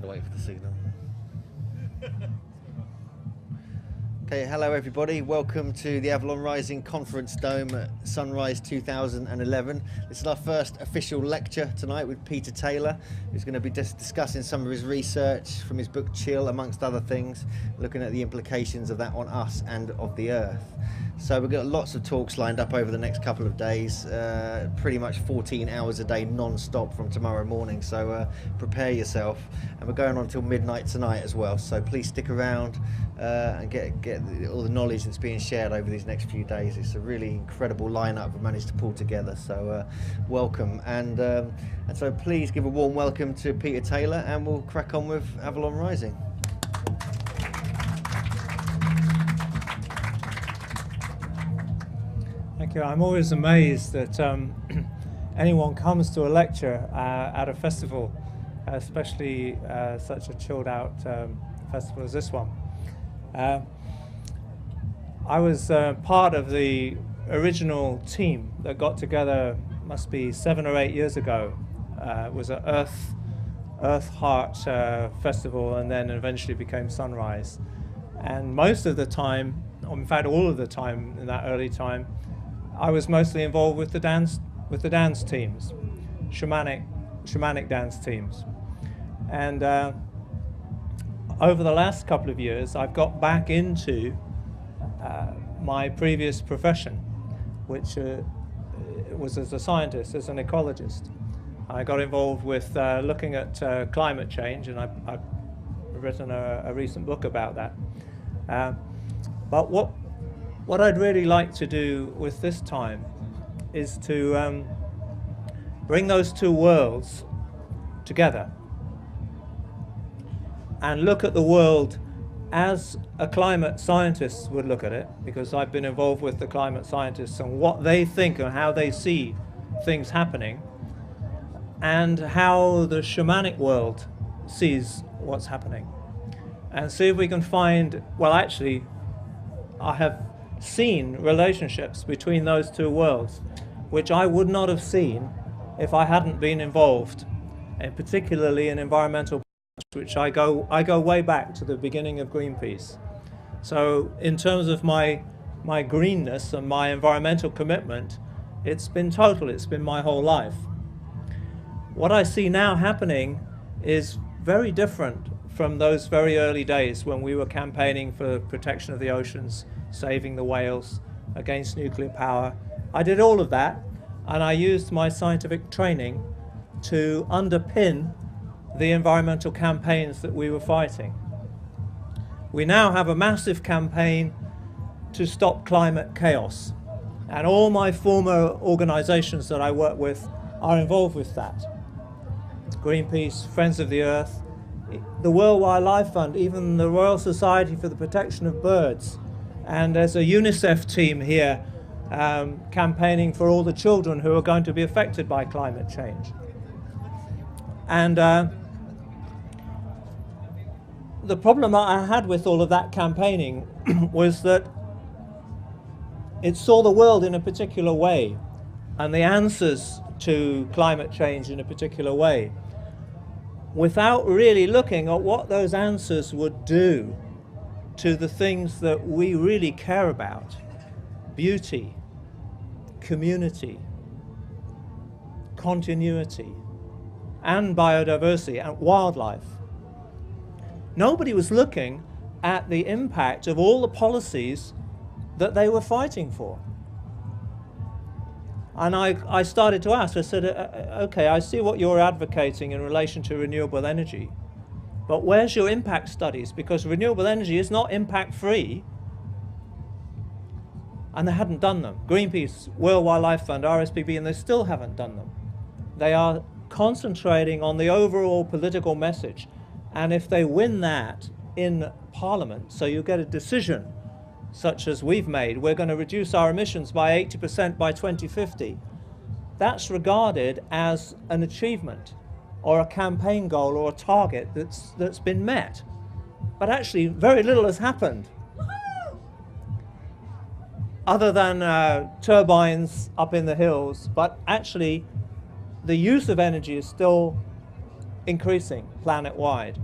Wait for the signal. Okay, hello everybody. Welcome to the Avalon Rising Conference Dome at Sunrise 2011. This is our first official lecture tonight with Peter Taylor, who's going to be discussing some of his research from his book Chill, amongst other things, looking at the implications of that on us and of the Earth. So we've got lots of talks lined up over the next couple of days, pretty much 14 hours a day non-stop from tomorrow morning, so prepare yourself. And we're going on till midnight tonight as well, so please stick around and get all the knowledge that's being shared over these next few days. It's a really incredible lineup we've managed to pull together, so welcome. And so please give a warm welcome to Peter Taylor, and we'll crack on with Avalon Rising. Thank you. I'm always amazed that anyone comes to a lecture at a festival, especially such a chilled out festival as this one. I was part of the original team that got together, must be 7 or 8 years ago. It was an Earth Heart festival, and then eventually became Sunrise. And most of the time, or in fact all of the time in that early time, I was mostly involved with the dance teams, shamanic dance teams. And over the last couple of years, I've got back into my previous profession, which was as a scientist, as an ecologist. I got involved with looking at climate change, and I've written a recent book about that. But what I'd really like to do with this time is to bring those two worlds together and look at the world as a climate scientist would look at it, because I've been involved with the climate scientists and what they think and how they see things happening, and how the shamanic world sees what's happening, and see if we can find, well, actually, I have seen relationships between those two worlds which I would not have seen if I hadn't been involved, and particularly in environmental, which I go way back to the beginning of Greenpeace. So in terms of my greenness and my environmental commitment, it's been total, it's been my whole life. What I see now happening is very different from those very early days when we were campaigning for protection of the oceans, saving the whales, against nuclear power. I did all of that, and I used my scientific training to underpin the environmental campaigns that we were fighting. We now have a massive campaign to stop climate chaos, and all my former organizations that I work with are involved with that. Greenpeace, Friends of the Earth, the World Wildlife Fund, even the Royal Society for the Protection of Birds. And there's a UNICEF team here campaigning for all the children who are going to be affected by climate change. And the problem that I had with all of that campaigning was that it saw the world in a particular way and the answers to climate change in a particular way, without really looking at what those answers would do to the things that we really care about: beauty, community, continuity, and biodiversity, and wildlife. Nobody was looking at the impact of all the policies that they were fighting for. And I started to ask, I said, okay, I see what you're advocating in relation to renewable energy, but where's your impact studies? Because renewable energy is not impact-free. And they hadn't done them. Greenpeace, World Wildlife Fund, RSPB, and they still haven't done them. They are concentrating on the overall political message. And if they win that in Parliament, so you get a decision such as we've made, we're going to reduce our emissions by 80% by 2050, that's regarded as an achievement or a campaign goal or a target that's been met. But actually, very little has happened. Other than turbines up in the hills, but actually the use of energy is still increasing planet-wide.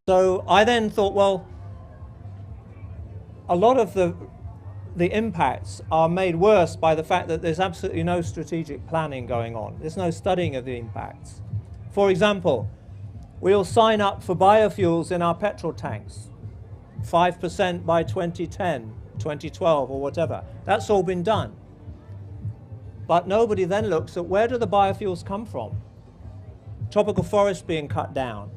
So I then thought, well, a lot of the impacts are made worse by the fact that there's absolutely no strategic planning going on. There's no studying of the impacts. For example, we'll sign up for biofuels in our petrol tanks, 5% by 2010, 2012 or whatever. That's all been done. But nobody then looks at where do the biofuels come from? Tropical forests being cut down,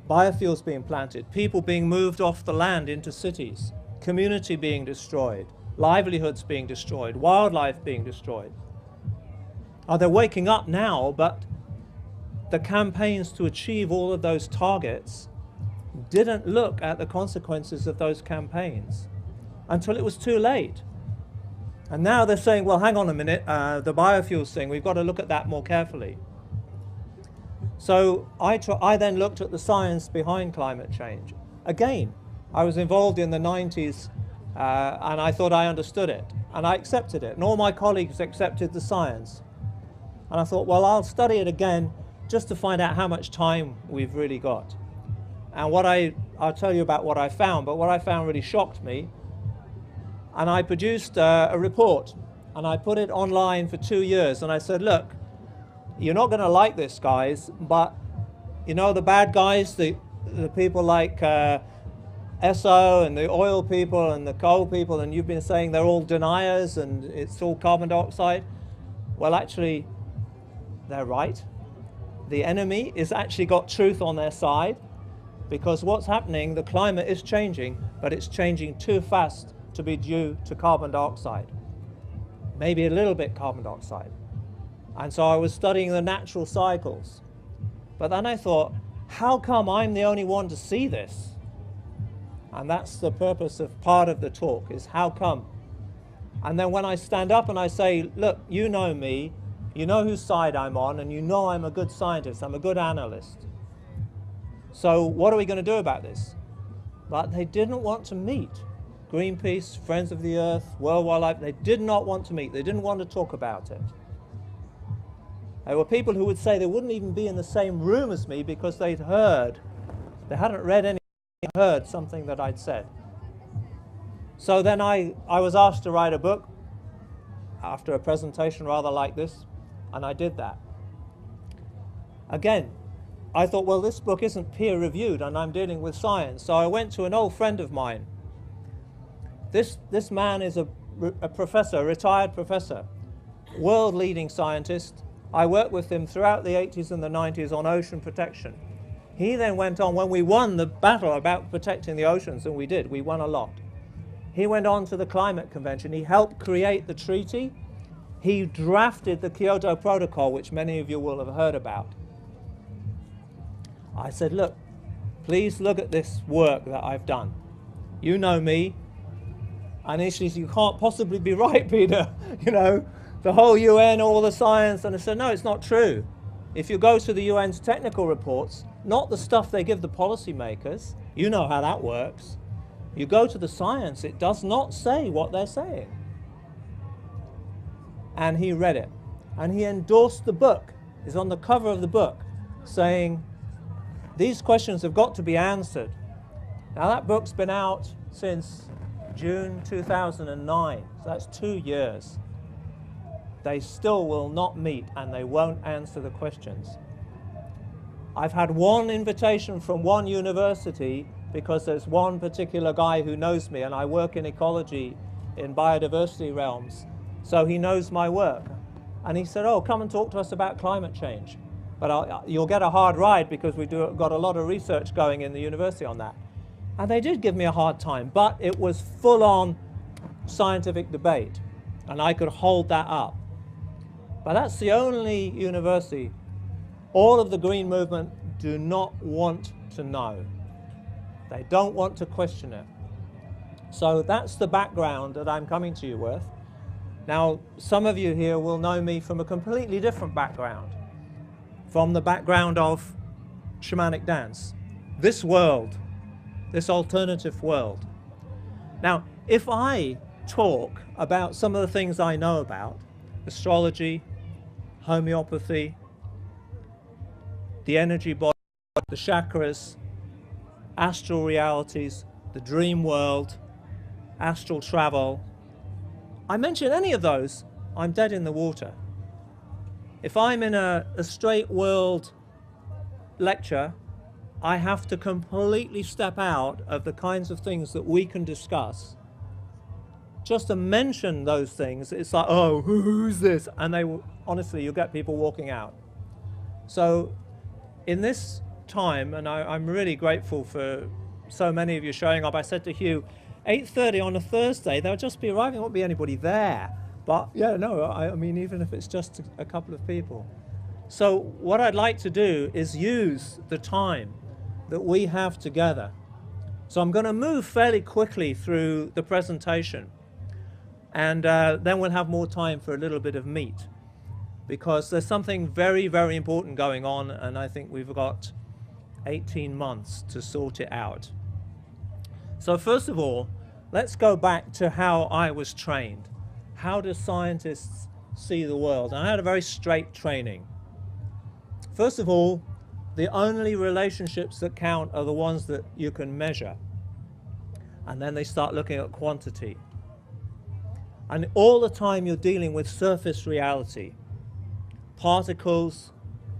biofuels being planted, people being moved off the land into cities, community being destroyed, livelihoods being destroyed, wildlife being destroyed. They're waking up now, but the campaigns to achieve all of those targets didn't look at the consequences of those campaigns until it was too late. And now they're saying, well, hang on a minute, the biofuels thing, we've got to look at that more carefully. So I then looked at the science behind climate change. Again, I was involved in the 90s and I thought I understood it and I accepted it, and all my colleagues accepted the science. And I thought, well, I'll study it again just to find out how much time we've really got. And I'll tell you about what I found, but what I found really shocked me. And I produced a report and I put it online for 2 years, and I said, look, you're not going to like this, guys, but you know the bad guys, the people like SO and the oil people and the coal people, and you've been saying they're all deniers and it's all carbon dioxide. Well, actually, they're right. The enemy has actually got truth on their side, because what's happening, the climate is changing, but it's changing too fast to be due to carbon dioxide. Maybe a little bit carbon dioxide. And so I was studying the natural cycles. But then I thought, how come I'm the only one to see this? And that's the purpose of part of the talk, is how come? And then when I stand up and I say, look, you know me, you know whose side I'm on, and you know I'm a good scientist, I'm a good analyst. So what are we going to do about this? But they didn't want to meet. Greenpeace, Friends of the Earth, World Wildlife, they did not want to meet. They didn't want to talk about it. There were people who would say they wouldn't even be in the same room as me because they'd heard, they hadn't read anything, heard something that I'd said. So then I was asked to write a book after a presentation rather like this, and I did that. Again, I thought, well, this book isn't peer-reviewed and I'm dealing with science, so I went to an old friend of mine. This man is a professor, a retired professor, world-leading scientist. I worked with him throughout the 80s and the 90s on ocean protection. He then went on, when we won the battle about protecting the oceans, and we did, we won a lot. He went on to the climate convention. He helped create the treaty. He drafted the Kyoto Protocol, which many of you will have heard about. I said, look, please look at this work that I've done. You know me. And he says, you can't possibly be right, Peter. You know, the whole UN, all the science. And I said, no, it's not true. If you go to the UN's technical reports, not the stuff they give the policymakers, you know how that works. You go to the science, it does not say what they're saying. And he read it. And he endorsed the book. He's on the cover of the book saying, these questions have got to be answered. Now that book's been out since June 2009, so that's 2 years. They still will not meet and they won't answer the questions. I've had one invitation from one university because there's one particular guy who knows me, and I work in ecology in biodiversity realms, so he knows my work. And he said, oh, come and talk to us about climate change. But you'll get a hard ride because we've got a lot of research going in the university on that. And they did give me a hard time, but it was full-on scientific debate, and I could hold that up. But that's the only university. All of the green movement do not want to know. They don't want to question it. So that's the background that I'm coming to you with. Now, some of you here will know me from a completely different background, from the background of shamanic dance. This world, this alternative world. Now, if I talk about some of the things I know about, astrology, homeopathy, the energy body, the chakras, astral realities, the dream world, astral travel. I mention any of those, I'm dead in the water. If I'm in a straight world lecture, I have to completely step out of the kinds of things that we can discuss. Just to mention those things, it's like, oh, who's this? And they will, honestly, you'll get people walking out. So in this time, and I'm really grateful for so many of you showing up. I said to Hugh, 8:30 on a Thursday, they'll just be arriving, there won't be anybody there. But yeah, no, I mean, even if it's just a couple of people. So what I'd like to do is use the time that we have together. So I'm going to move fairly quickly through the presentation, and then we'll have more time for a little bit of meat, because there's something very, very important going on, and I think we've got 18 months to sort it out. So first of all, let's go back to how I was trained. How do scientists see the world? And I had a very straight training. First of all, the only relationships that count are the ones that you can measure. And then they start looking at quantity. And all the time you're dealing with surface reality. Particles,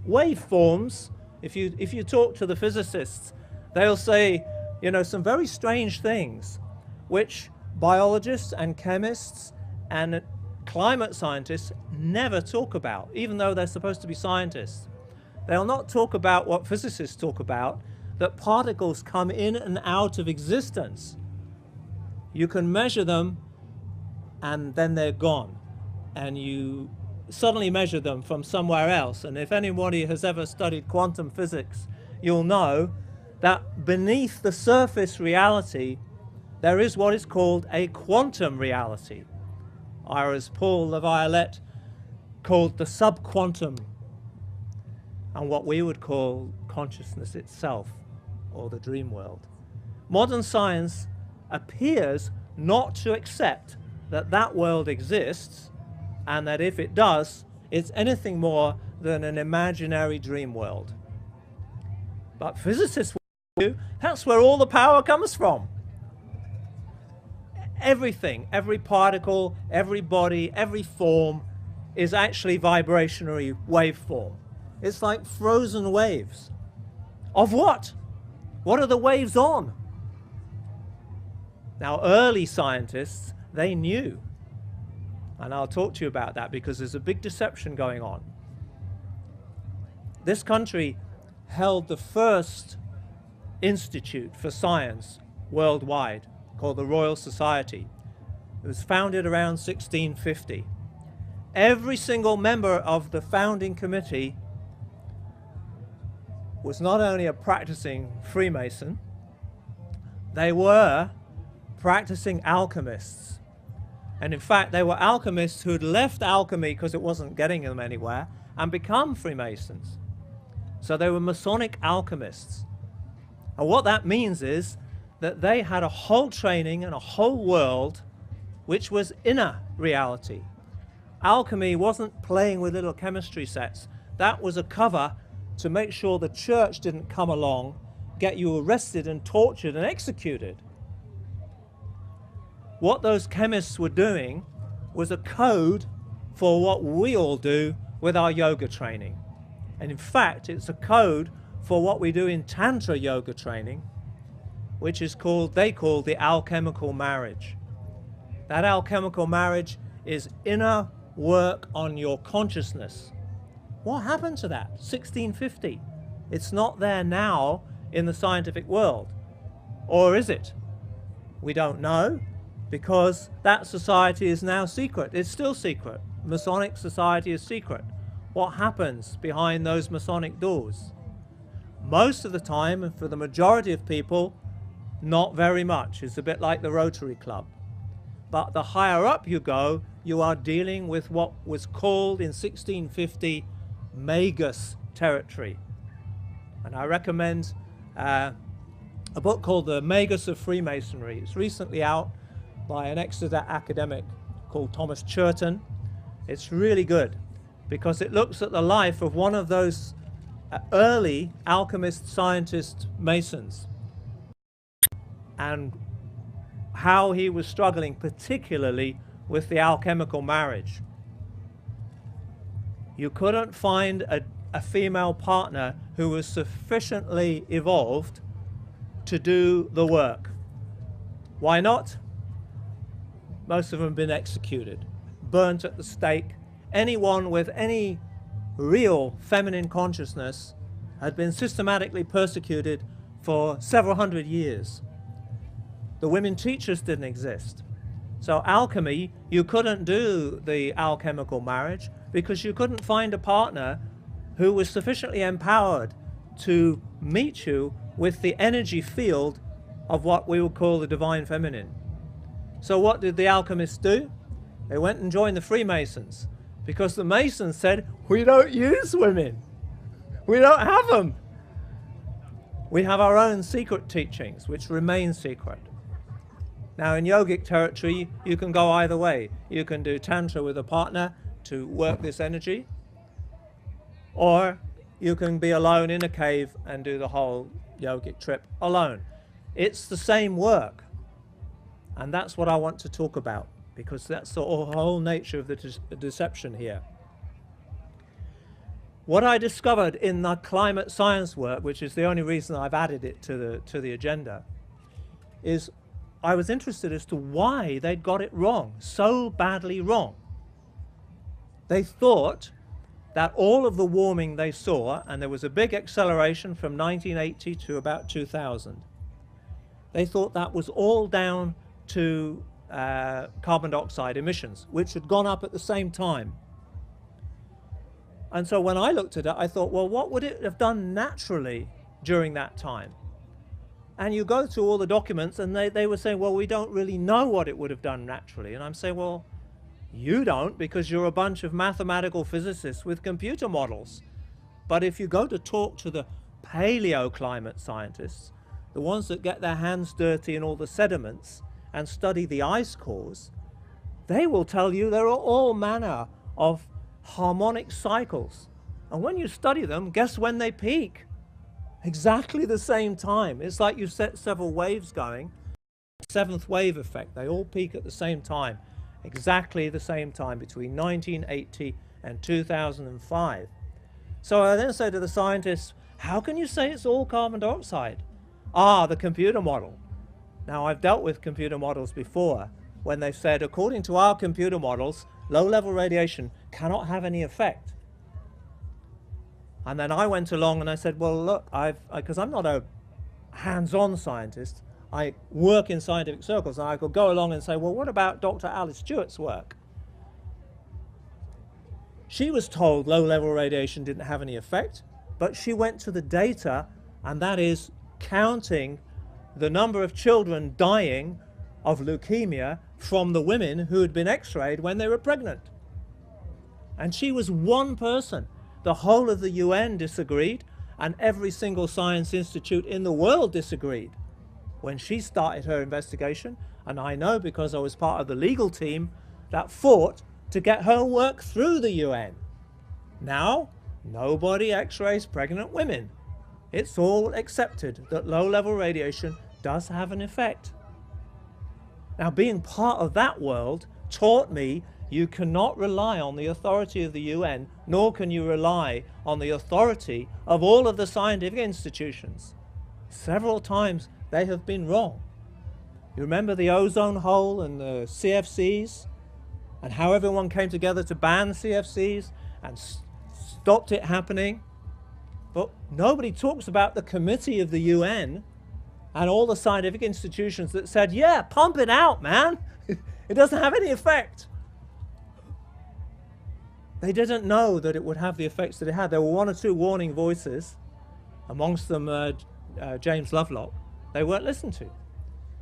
waveforms. If you talk to the physicists, they'll say, you know, some very strange things, which biologists and chemists and climate scientists never talk about, even though they're supposed to be scientists. They'll not talk about what physicists talk about, that particles come in and out of existence. You can measure them and then they're gone. And you suddenly measure them from somewhere else. And if anybody has ever studied quantum physics, you'll know that beneath the surface reality, there is what is called a quantum reality, or as Paul Laviolette called the subquantum, and what we would call consciousness itself, or the dream world. Modern science appears not to accept that that world exists, and that if it does, it's anything more than an imaginary dream world. But physicists will do, that's where all the power comes from. Everything, every particle, every body, every form is actually vibrationary waveform. It's like frozen waves. Of what? What are the waves on? Now, early scientists, they knew. And I'll talk to you about that because there's a big deception going on. This country held the first institute for science worldwide, called the Royal Society. It was founded around 1650. Every single member of the founding committee was not only a practicing Freemason, they were practicing alchemists. And in fact, they were alchemists who had left alchemy because it wasn't getting them anywhere and become Freemasons. So they were Masonic alchemists. And what that means is that they had a whole training and a whole world which was inner reality. Alchemy wasn't playing with little chemistry sets. That was a cover to make sure the church didn't come along, get you arrested and tortured and executed. What those chemists were doing was a code for what we all do with our yoga training. And in fact, it's a code for what we do in Tantra yoga training, which is called, they call the alchemical marriage. That alchemical marriage is inner work on your consciousness. What happened to that? 1650. It's not there now in the scientific world. Or is it? We don't know, because that society is now secret. It's still secret. Masonic society is secret. What happens behind those Masonic doors? Most of the time, and for the majority of people, not very much. It's a bit like the Rotary Club. But the higher up you go, you are dealing with what was called in 1650 Magus territory. And I recommend a book called The Magus of Freemasonry. It's recently out by an Exeter academic called Thomas Churton. It's really good because it looks at the life of one of those early alchemist, scientist, masons. and how he was struggling, particularly with the alchemical marriage. You couldn't find a female partner who was sufficiently evolved to do the work. Why not? Most of them have been executed, burnt at the stake. Anyone with any real feminine consciousness had been systematically persecuted for several hundred years. The women teachers didn't exist. So alchemy, you couldn't do the alchemical marriage because you couldn't find a partner who was sufficiently empowered to meet you with the energy field of what we would call the divine feminine. So what did the alchemists do? They went and joined the Freemasons, because the Masons said, we don't use women. We don't have them. We have our own secret teachings, which remain secret. Now in yogic territory, you can go either way. You can do Tantra with a partner to work this energy, or you can be alone in a cave and do the whole yogic trip alone. It's the same work. And that's what I want to talk about, because that's the whole nature of the deception here. What I discovered in the climate science work, which is the only reason I've added it to the agenda, is I was interested as to why they'd got it wrong, so badly wrong. They thought that all of the warming they saw, and there was a big acceleration from 1980 to about 2000, they thought that was all down to carbon dioxide emissions, which had gone up at the same time. And so when I looked at it, I thought, well, what would it have done naturally during that time? And you go through all the documents, and they were saying, well, we don't really know what it would have done naturally. And I'm saying, well, you don't, because you're a bunch of mathematical physicists with computer models. But if you go to talk to the paleoclimate scientists, the ones that get their hands dirty in all the sediments and study the ice cores, they will tell you there are all manner of harmonic cycles. And when you study them, guess when they peak? Exactly the same time. It's like you set several waves going, seventh wave effect. They all peak at the same time, exactly the same time, between 1980 and 2005. So I then said to the scientists, how can you say it's all carbon dioxide? Ah, the computer model. Now, I've dealt with computer models before when they said, according to our computer models, low-level radiation cannot have any effect. And then I went along and I said, well, look, because I'm not a hands-on scientist, I work in scientific circles, and I could go along and say, well, what about Dr. Alice Stewart's work? She was told low-level radiation didn't have any effect, but she went to the data, and that is counting the number of children dying of leukemia from the women who had been x-rayed when they were pregnant. And she was one person. The whole of the UN disagreed, and every single science institute in the world disagreed when she started her investigation. And I know, because I was part of the legal team that fought to get her work through the UN. Now, nobody x-rays pregnant women. It's all accepted that low-level radiation does have an effect. Now, being part of that world taught me you cannot rely on the authority of the UN, nor can you rely on the authority of all of the scientific institutions. Several times they have been wrong. You remember the ozone hole and the CFCs, and how everyone came together to ban CFCs and stopped it happening? But nobody talks about the committee of the UN and all the scientific institutions that said, yeah, pump it out, man. It doesn't have any effect. They didn't know that it would have the effects that it had. There were one or two warning voices, amongst them James Lovelock. They weren't listened to.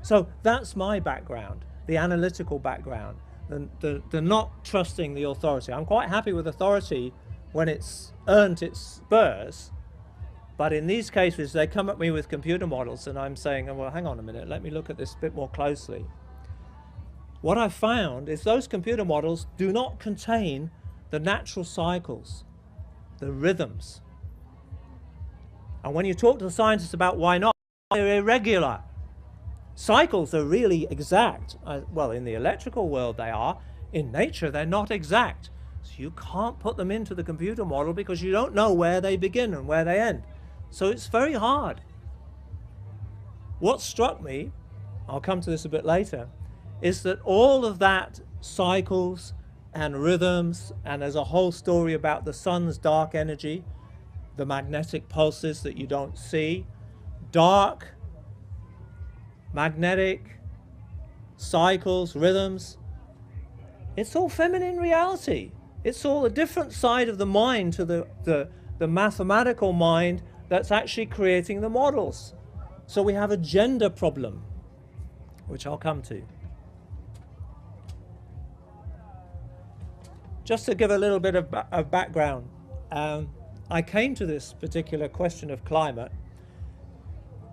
So that's my background, the analytical background, the not trusting the authority. I'm quite happy with authority when it's earned its spurs, but in these cases they come at me with computer models, and I'm saying, well, hang on a minute, let me look at this a bit more closely. What I found is those computer models do not contain the natural cycles, the rhythms. And when you talk to the scientists about why not, they're irregular. Cycles are really exact. Well, in the electrical world they are. In nature, they're not exact. So you can't put them into the computer model because you don't know where they begin and where they end. So it's very hard. What struck me, I'll come to this a bit later, is that all of that cycles and rhythms, and there's a whole story about the sun's dark energy, the magnetic pulses that you don't see, dark, magnetic, cycles, rhythms. It's all feminine reality. It's all a different side of the mind to the mathematical mind that's actually creating the models. So we have a gender problem, which I'll come to. Just to give a little bit of background, I came to this particular question of climate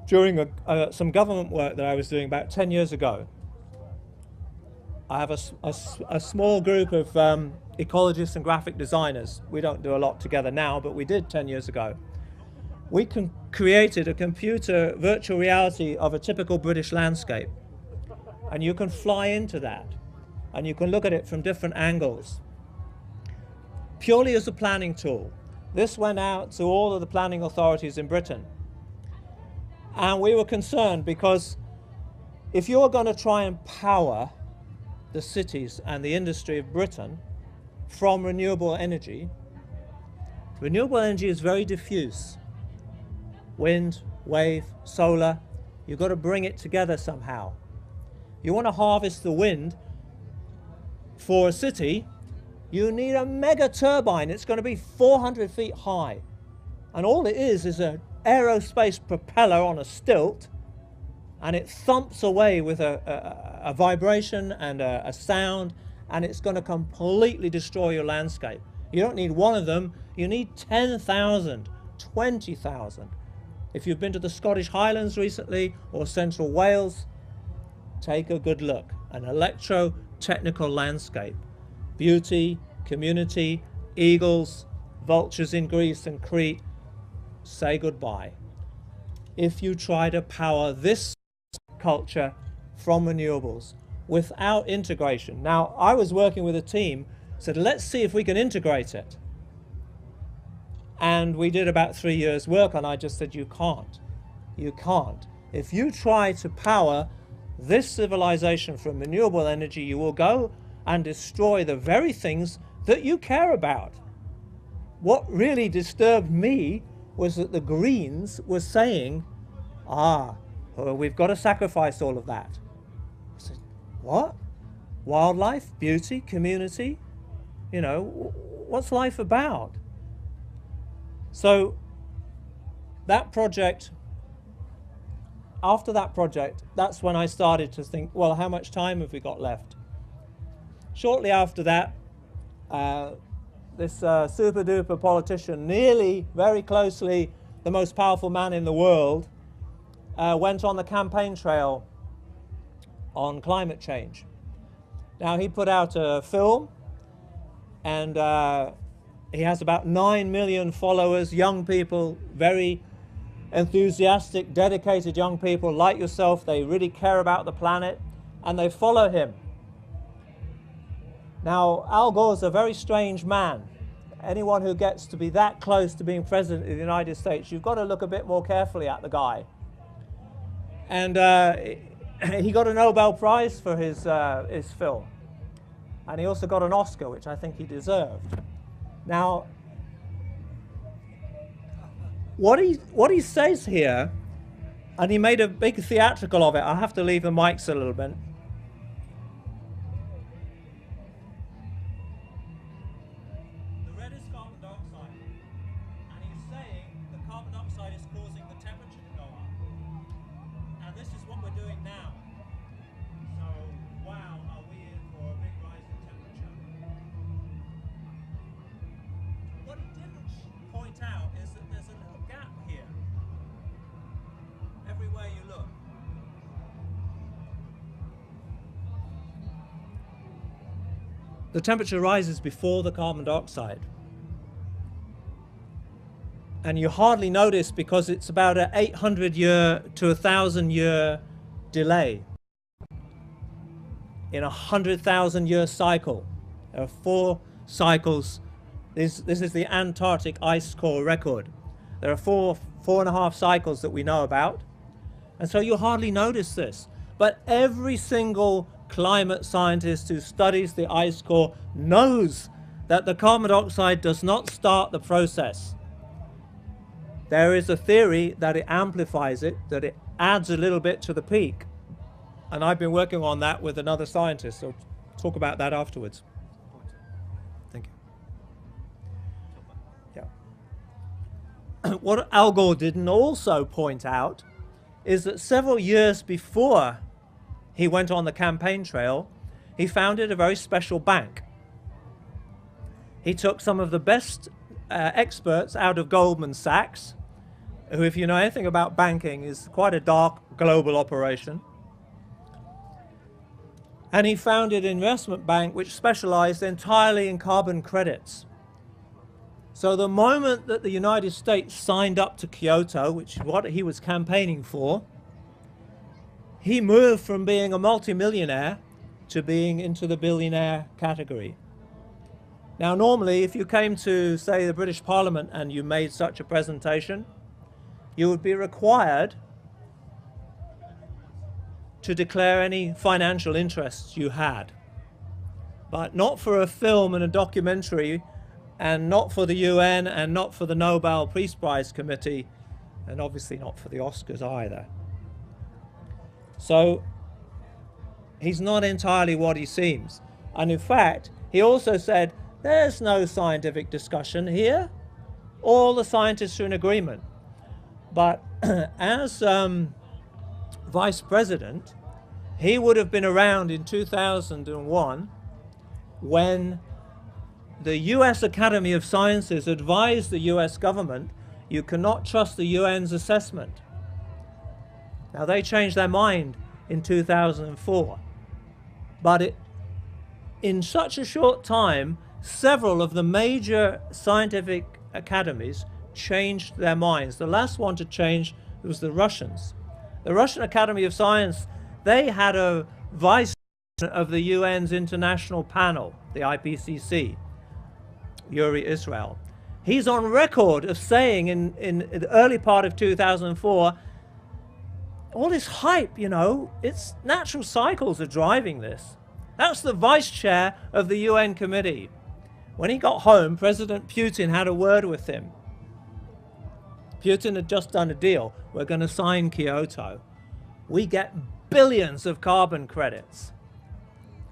during some government work that I was doing about 10 years ago. I have a small group of ecologists and graphic designers. We don't do a lot together now, but we did 10 years ago. We created a computer virtual reality of a typical British landscape. And you can fly into that. And you can look at it from different angles. Purely as a planning tool. This went out to all of the planning authorities in Britain. And we were concerned because if you're going to try and power the cities and the industry of Britain from renewable energy is very diffuse. Wind, wave, solar, you've got to bring it together somehow. You want to harvest the wind for a city, you need a mega turbine. It's going to be 400 feet high. And all it is an aerospace propeller on a stilt, and it thumps away with a vibration and a sound, and it's going to completely destroy your landscape. You don't need one of them, you need 10,000, 20,000. If you've been to the Scottish Highlands recently or Central Wales, take a good look. An electro-technical landscape. Beauty, community, eagles, vultures in Greece and Crete, say goodbye. If you try to power this culture from renewables without integration. Now, I was working with a team, said, let's see if we can integrate it. And we did about 3 years' work, and I just said, you can't. You can't. If you try to power this civilization from renewable energy, you will go and destroy the very things that you care about. What really disturbed me was that the Greens were saying, well, we've got to sacrifice all of that. I said, what? Wildlife, beauty, community? You know, what's life about? So that project, after that project, that's when I started to think, well, how much time have we got left? Shortly after that, this super duper politician, nearly, very closely, the most powerful man in the world, went on the campaign trail on climate change. Now, he put out a film, and he has about 9 million followers, young people, very enthusiastic, dedicated young people like yourself. They really care about the planet, and they follow him. Now, Al Gore's a very strange man. Anyone who gets to be that close to being president of the United States, you've got to look a bit more carefully at the guy. And he got a Nobel Prize for his film. And he also got an Oscar, which I think he deserved. Now, what he says here, and he made a big theatrical of it. I have to leave the mics a little bit. The red is carbon dioxide, and he's saying the carbon dioxide is causing the temperature to go up. And this is what we're doing now. So, wow, are we in for a big rise in temperature? What he didn't point out is that there's a little gap here. Everywhere you look. The temperature rises before the carbon dioxide. And you hardly notice because it's about an 800-year to 1,000-year delay. In a 100,000-year cycle, there are 4 cycles. This is the Antarctic ice core record. There are 4.5 cycles that we know about. And so you hardly notice this. But every single climate scientist who studies the ice core knows that the carbon dioxide does not start the process. There is a theory that it amplifies it, that it adds a little bit to the peak. And I've been working on that with another scientist, so talk about that afterwards. Thank you. Yeah. What Al Gore didn't also point out is that several years before he went on the campaign trail, he founded a very special bank. He took some of the best experts out of Goldman Sachs, who, if you know anything about banking, is quite a dark global operation. And he founded an investment bank which specialized entirely in carbon credits. So the moment that the United States signed up to Kyoto, which is what he was campaigning for, he moved from being a multimillionaire to being into the billionaire category. Now, normally, if you came to, say, the British Parliament and you made such a presentation, you would be required to declare any financial interests you had. But not for a film and a documentary, and not for the UN, and not for the Nobel Peace Prize Committee, and obviously not for the Oscars either. So he's not entirely what he seems. And in fact, he also said, there's no scientific discussion here. All the scientists are in agreement. But as vice president, he would have been around in 2001 when the US Academy of Sciences advised the US government, you cannot trust the UN's assessment. Now, they changed their mind in 2004. But in such a short time, several of the major scientific academies changed their minds. The last one to change was the Russians. The Russian Academy of Science, they had a vice of the UN's international panel, the IPCC, Yuri Israel. He's on record of saying in the early part of 2004, all this hype, you know, it's natural cycles are driving this. That's the vice chair of the UN committee. When he got home, President Putin had a word with him. Putin had just done a deal. We're going to sign Kyoto. We get billions of carbon credits.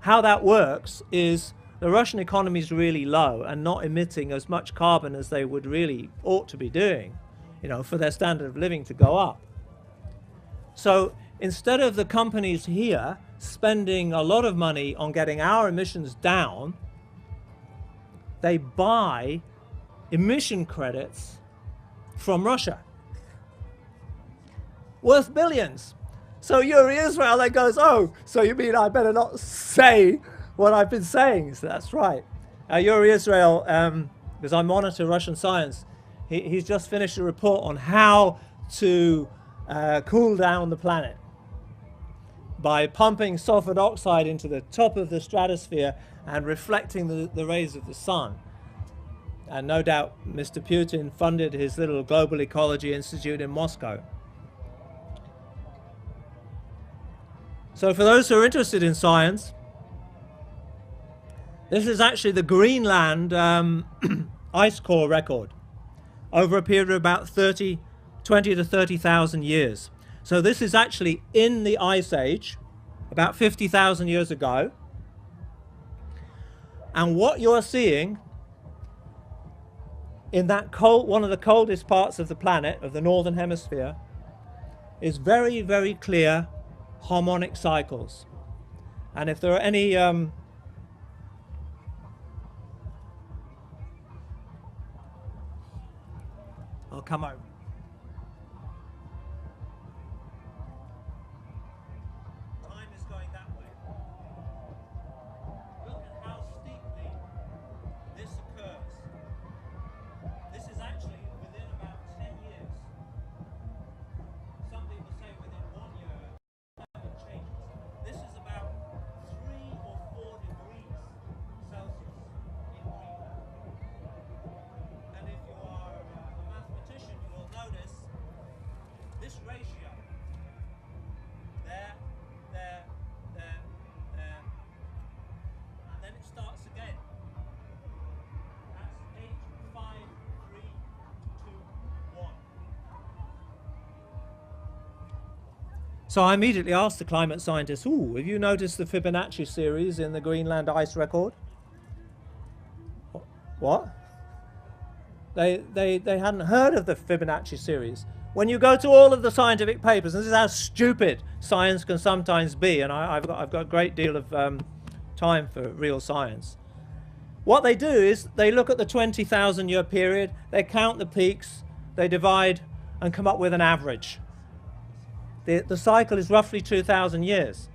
How that works is the Russian economy is really low and not emitting as much carbon as they would really ought to be doing, you know, for their standard of living to go up. So instead of the companies here spending a lot of money on getting our emissions down, they buy emission credits from Russia worth billions. So Yuri Israel then goes, oh, so you mean I better not say what I've been saying? So that's right. Yuri Israel, because I monitor Russian science, he's just finished a report on how to cool down the planet by pumping sulfur dioxide into the top of the stratosphere and reflecting the rays of the sun. And no doubt Mr. Putin funded his little Global Ecology Institute in Moscow. So for those who are interested in science, this is actually the Greenland ice core record over a period of about 20 to 30,000 years. So this is actually in the Ice Age, about 50,000 years ago. And what you're seeing in that one of the coldest parts of the planet, of the northern hemisphere, is very, very clear harmonic cycles. And if there are any I'll come over. Time is going that way. Look at how steeply this occurs. This is actually within about 10 years. Some people say within 1 year, climate this ratio. There, there, there, there. And then it starts again. That's 8, 5, 3, 2, 1. So I immediately asked the climate scientists, "Ooh, have you noticed the Fibonacci series in the Greenland ice record?" What? They hadn't heard of the Fibonacci series. When you go to all of the scientific papers, and this is how stupid science can sometimes be, and I've got a great deal of time for real science. What they do is they look at the 20,000 year period, they count the peaks, they divide and come up with an average. The cycle is roughly 2,000 years.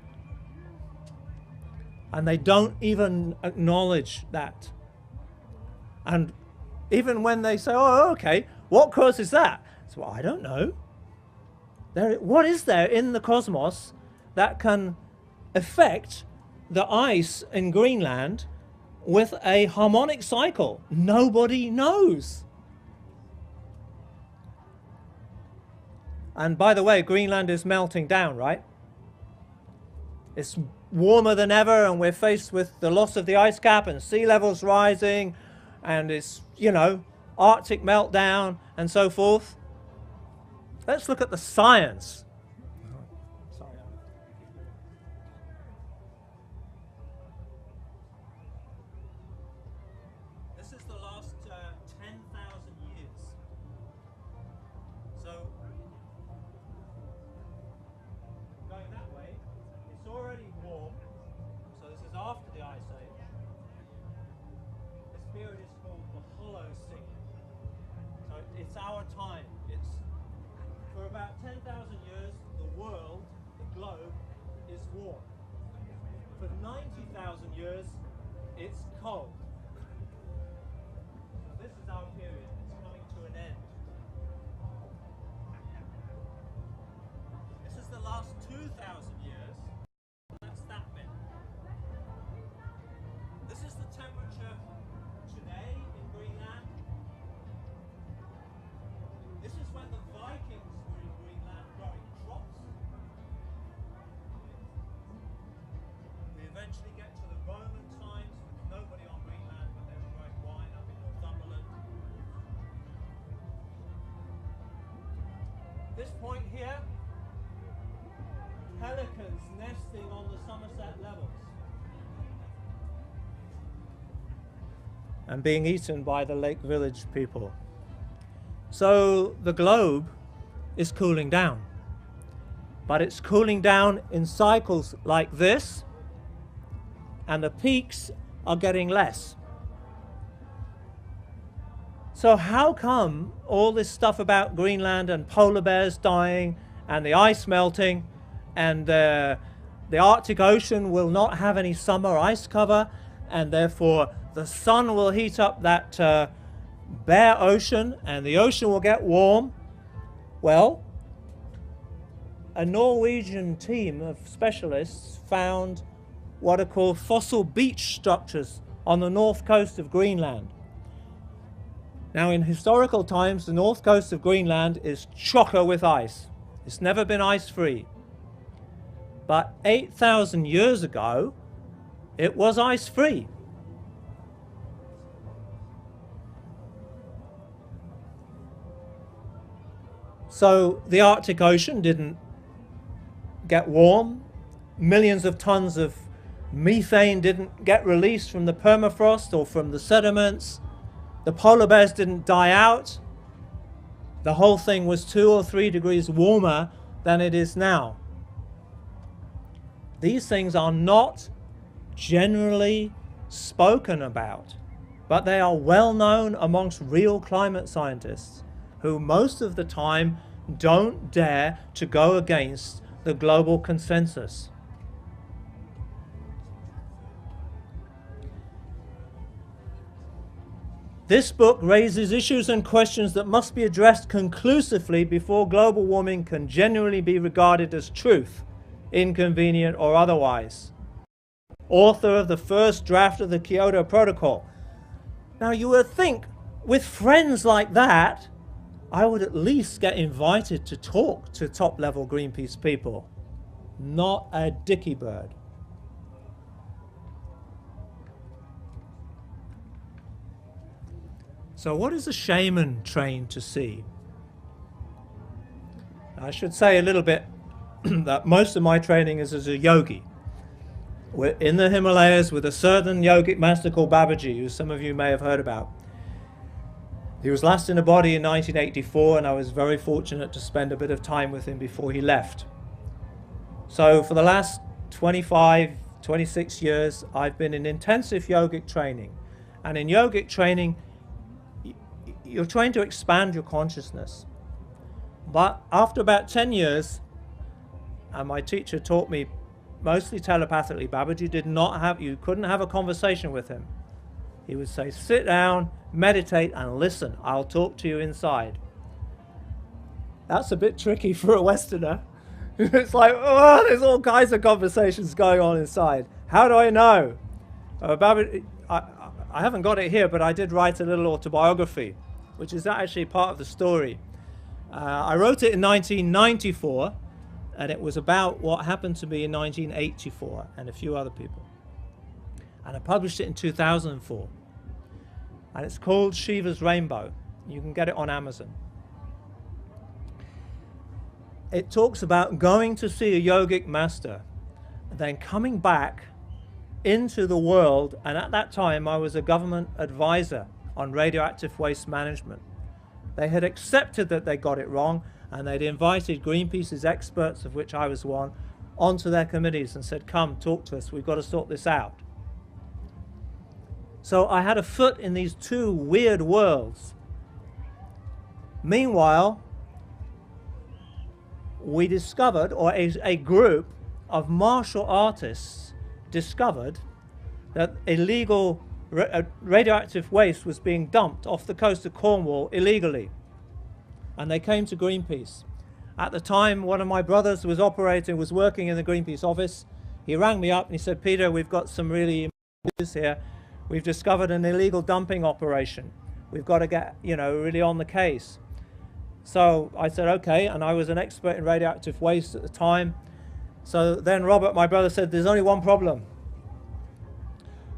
And they don't even acknowledge that. And even when they say, "Oh, okay, what causes that?" So, well, I don't know. What is there in the cosmos that can affect the ice in Greenland with a harmonic cycle? Nobody knows. And by the way, Greenland is melting down, right? It's warmer than ever, and we're faced with the loss of the ice cap and sea levels rising, and it's, you know, Arctic meltdown and so forth. Let's look at the science. Sorry. This is the last 10,000 years. So, going that way, it's already warm. So this is after the Ice Age. This period is called the Holocene. So it's our time. It's for about 10,000 years, the world, the globe, is warm. For 90,000 years, it's cold. So this is our period. It's coming to an end. This is the last 2,000 years. That's that bit. This is the temperature today in Greenland. This is when the Vikings were in Greenland growing crops. We eventually get to the Roman times with nobody on Greenland, but they were growing wine up in Northumberland. This point here, pelicans nesting on the Somerset levels and being eaten by the Lake Village people. So the globe is cooling down, but it's cooling down in cycles like this, and the peaks are getting less. So how come all this stuff about Greenland and polar bears dying and the ice melting and the Arctic Ocean will not have any summer ice cover, and therefore the sun will heat up that bare ocean and the ocean will get warm? Well, a Norwegian team of specialists found what are called fossil beach structures on the north coast of Greenland. Now, in historical times, the north coast of Greenland is chocker with ice. It's never been ice-free. But 8,000 years ago, it was ice-free. So the Arctic Ocean didn't get warm. Millions of tons of methane didn't get released from the permafrost or from the sediments. The polar bears didn't die out. The whole thing was 2 or 3 degrees warmer than it is now. These things are not generally spoken about, but they are well known amongst real climate scientists who most of the time don't dare to go against the global consensus. This book raises issues and questions that must be addressed conclusively before global warming can genuinely be regarded as truth, inconvenient or otherwise. Author of the first draft of the Kyoto Protocol. Now you would think, with friends like that, I would at least get invited to talk to top-level Greenpeace people, not a dicky bird. So what is a shaman trained to see? I should say a little bit that most of my training is as a yogi. We're in the Himalayas with a certain yogic master called Babaji, who some of you may have heard about. He was last in a body in 1984, and I was very fortunate to spend a bit of time with him before he left. So for the last 25, 26 years, I've been in intensive yogic training. And in yogic training, you're trying to expand your consciousness. But after about 10 years, and my teacher taught me mostly telepathically, Babaji did not have, you couldn't have a conversation with him. He would say, sit down, meditate, and listen. I'll talk to you inside. That's a bit tricky for a Westerner. It's like, oh, there's all kinds of conversations going on inside. How do I know? Babaji, I haven't got it here, but I did write a little autobiography, which is actually part of the story. I wrote it in 1994, and it was about what happened to me in 1984 and a few other people. And I published it in 2004. And it's called Shiva's Rainbow. You can get it on Amazon. It talks about going to see a yogic master, and then coming back into the world. And at that time, I was a government advisor on radioactive waste management. They had accepted that they got it wrong, and they'd invited Greenpeace's experts, of which I was one, onto their committees and said, come, talk to us, we've got to sort this out. So I had a foot in these two weird worlds. Meanwhile, we discovered, or a group of martial artists discovered that illegal radioactive waste was being dumped off the coast of Cornwall illegally. And they came to Greenpeace. At the time, one of my brothers was working in the Greenpeace office. He rang me up and he said, Peter, we've got some really news here. We've discovered an illegal dumping operation. We've got to get, really on the case. So I said, okay, and I was an expert in radioactive waste at the time. So then Robert, my brother, said, there's only one problem.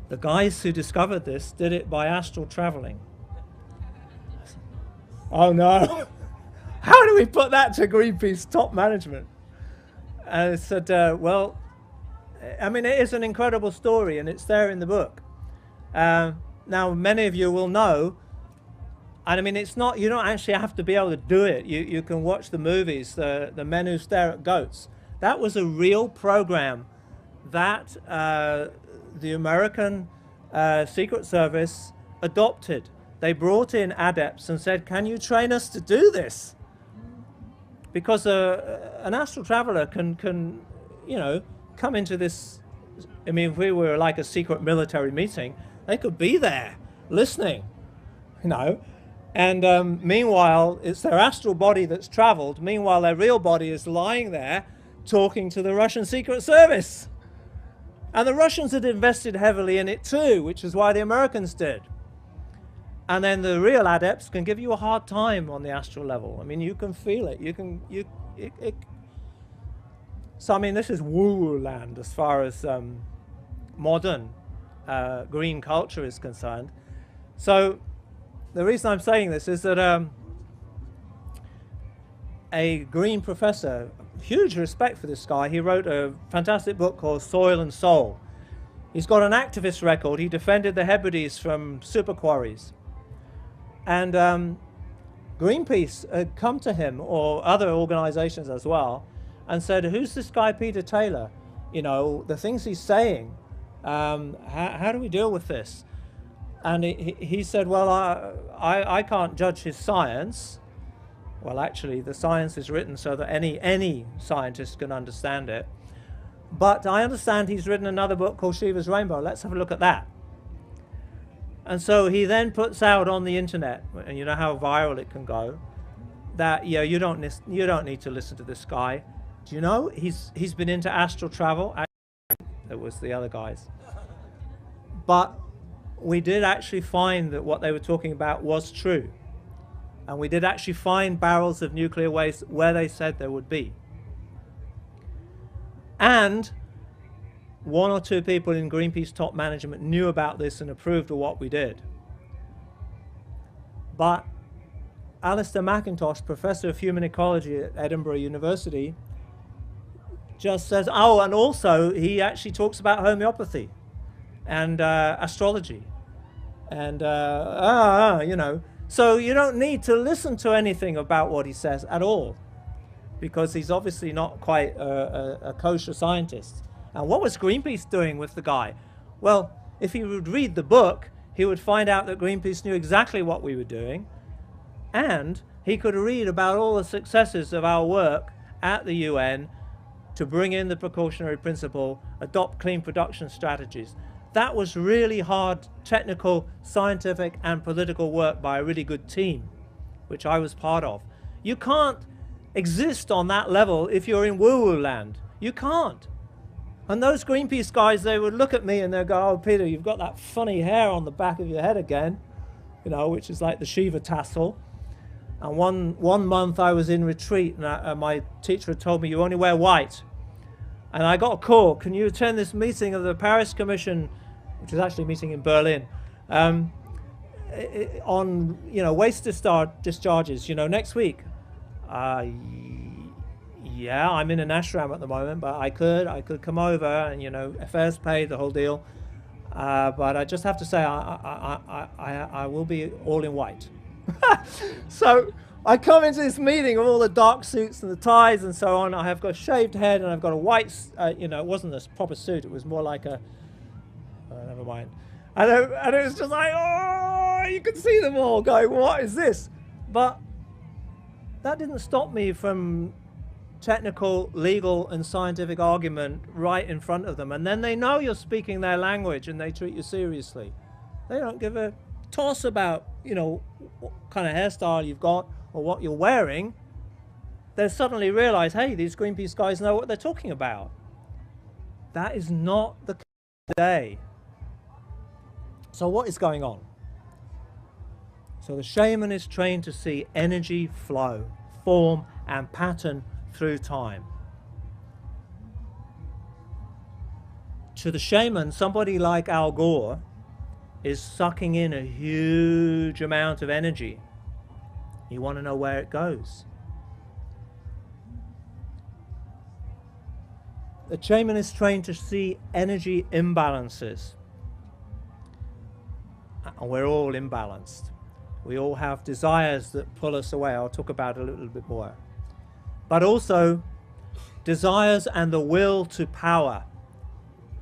The guys who discovered this did it by astral traveling. Oh no, how do we put that to Greenpeace top management? And I said, well, I mean, it is an incredible story and it's there in the book. Now, many of you will know, and I mean, it's not, you don't actually have to be able to do it. You can watch the movies, the Men Who Stare at Goats. That was a real program that the American Secret Service adopted. They brought in adepts and said, can you train us to do this? Because an astral traveler can come into this, I mean, if we were like a secret military meeting, they could be there listening, and meanwhile, it's their astral body that's traveled. Meanwhile, their real body is lying there talking to the Russian Secret Service. And the Russians had invested heavily in it too, which is why the Americans did. And then the real adepts can give you a hard time on the astral level. I mean, you can feel it. So, I mean, this is woo-woo land as far as modern green culture is concerned. So the reason I'm saying this is that a green professor, huge respect for this guy, he wrote a fantastic book called Soil and Soul. He's got an activist record. He defended the Hebrides from super quarries. And Greenpeace had come to him, or other organizations as well, and said, who's this guy Peter Taylor? The things he's saying, how do we deal with this? And he said, well, I can't judge his science. Well, actually, the science is written so that any scientist can understand it. But I understand he's written another book called Shiva's Rainbow. Let's have a look at that. And so he then puts out on the internet, and you know how viral it can go, that you don't need to listen to this guy. Do you know he's been into astral travel? It was the other guys. But we did actually find that what they were talking about was true. And we did actually find barrels of nuclear waste where they said there would be. And one or two people in Greenpeace top management knew about this and approved of what we did. But Alistair McIntosh, professor of human ecology at Edinburgh University, just says, oh, and also he actually talks about homeopathy and astrology. And, you know, so you don't need to listen to anything about what he says at all, because he's obviously not quite a kosher scientist. And what was Greenpeace doing with the guy? Well, if he would read the book, he would find out that Greenpeace knew exactly what we were doing, and he could read about all the successes of our work at the UN to bring in the precautionary principle, adopt clean production strategies. That was really hard technical, scientific, and political work by a really good team, which I was part of. You can't exist on that level if you're in woo-woo land. You can't. And those Greenpeace guys, they would look at me and they'd go, oh, Peter, you've got that funny hair on the back of your head again, you know, which is like the Shiva tassel. And one month I was in retreat, and my teacher had told me, you only wear white. And I got a call, can you attend this meeting of the Paris Commission, which is actually a meeting in Berlin, on, you know, waste discharges, you know, next week. Yeah, I'm in an ashram at the moment, but I could come over and, you know, affairs paid, the whole deal. But I just have to say, I will be all in white. So I come into this meeting with all the dark suits and the ties and so on. I have got a shaved head and I've got a white, you know, it wasn't a proper suit. It was more like a, never mind. And it was just like, oh, you could see them all going, what is this? But that didn't stop me from technical, legal, and scientific argument right in front of them. And then they know you're speaking their language and they treat you seriously. They don't give a toss about, you know, what kind of hairstyle you've got or what you're wearing. They suddenly realize, hey, these Greenpeace guys know what they're talking about. That is not the case today. So what is going on? So the shaman is trained to see energy flow, form, and pattern through time. To the shaman, somebody like Al Gore is sucking in a huge amount of energy. You want to know where it goes. The shaman is trained to see energy imbalances. And we're all imbalanced. We all have desires that pull us away. I'll talk about it a little bit more. But also desires and the will to power,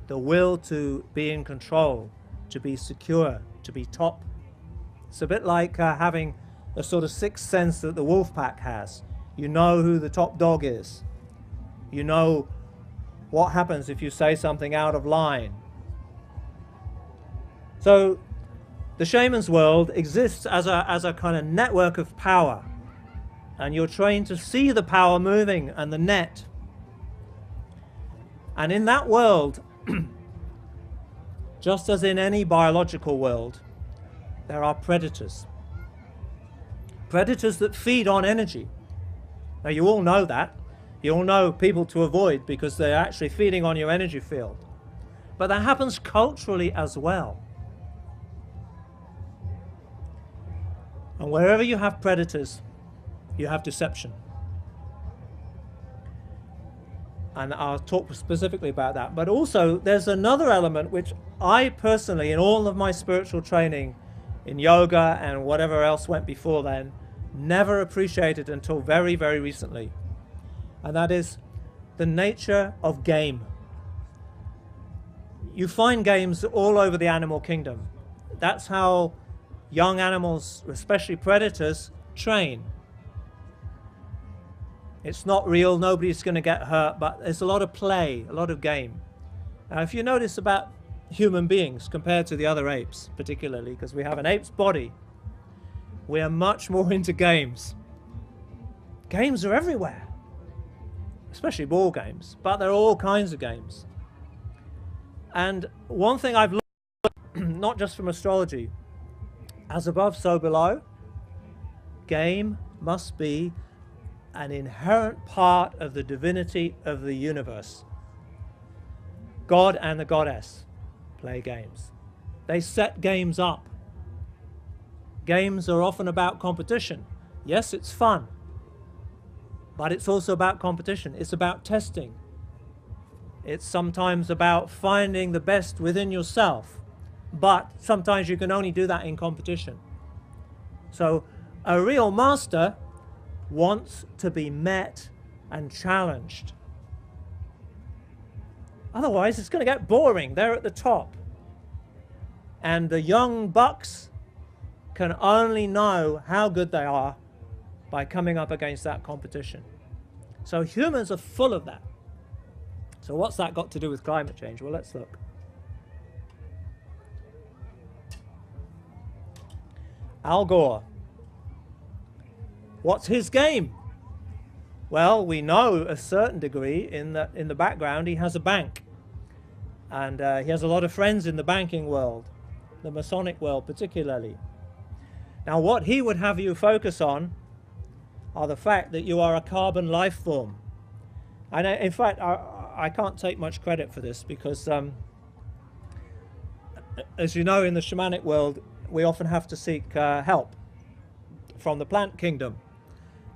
the will to be in control, to be secure, to be top. It's a bit like having a sort of sixth sense that the wolf pack has. You know who the top dog is. You know what happens if you say something out of line. So the shaman's world exists as a kind of network of power. And you're trained to see the power moving and the net. And in that world, just as in any biological world, there are predators. Predators that feed on energy. Now you all know that. You all know people to avoid because they're actually feeding on your energy field. But that happens culturally as well. And wherever you have predators, you have deception. And I'll talk specifically about that. But also, there's another element which I personally, in all of my spiritual training, in yoga and whatever else went before then, never appreciated until very, very recently. And that is the nature of game. You find games all over the animal kingdom. That's how young animals, especially predators, train. It's not real, nobody's going to get hurt, but there's a lot of play, a lot of game. Now, if you notice about human beings compared to the other apes, particularly, because we have an ape's body, we are much more into games. Games are everywhere, especially ball games, but there are all kinds of games. And one thing I've learned, not just from astrology, as above, so below, game must be an inherent part of the divinity of the universe. God and the goddess play games. They set games up. Games are often about competition. Yes, it's fun, but it's also about competition. It's about testing. It's sometimes about finding the best within yourself, but sometimes you can only do that in competition. So a real master wants to be met and challenged. Otherwise, it's going to get boring. They're at the top. And the young bucks can only know how good they are by coming up against that competition. So humans are full of that. So what's that got to do with climate change? Well, let's look. Al Gore. What's his game? Well, we know a certain degree in the background he has a bank. And he has a lot of friends in the banking world, the Masonic world particularly. Now, what he would have you focus on are the fact that you are a carbon life form. And in fact, I can't take much credit for this because, as you know, in the shamanic world, we often have to seek help from the plant kingdom.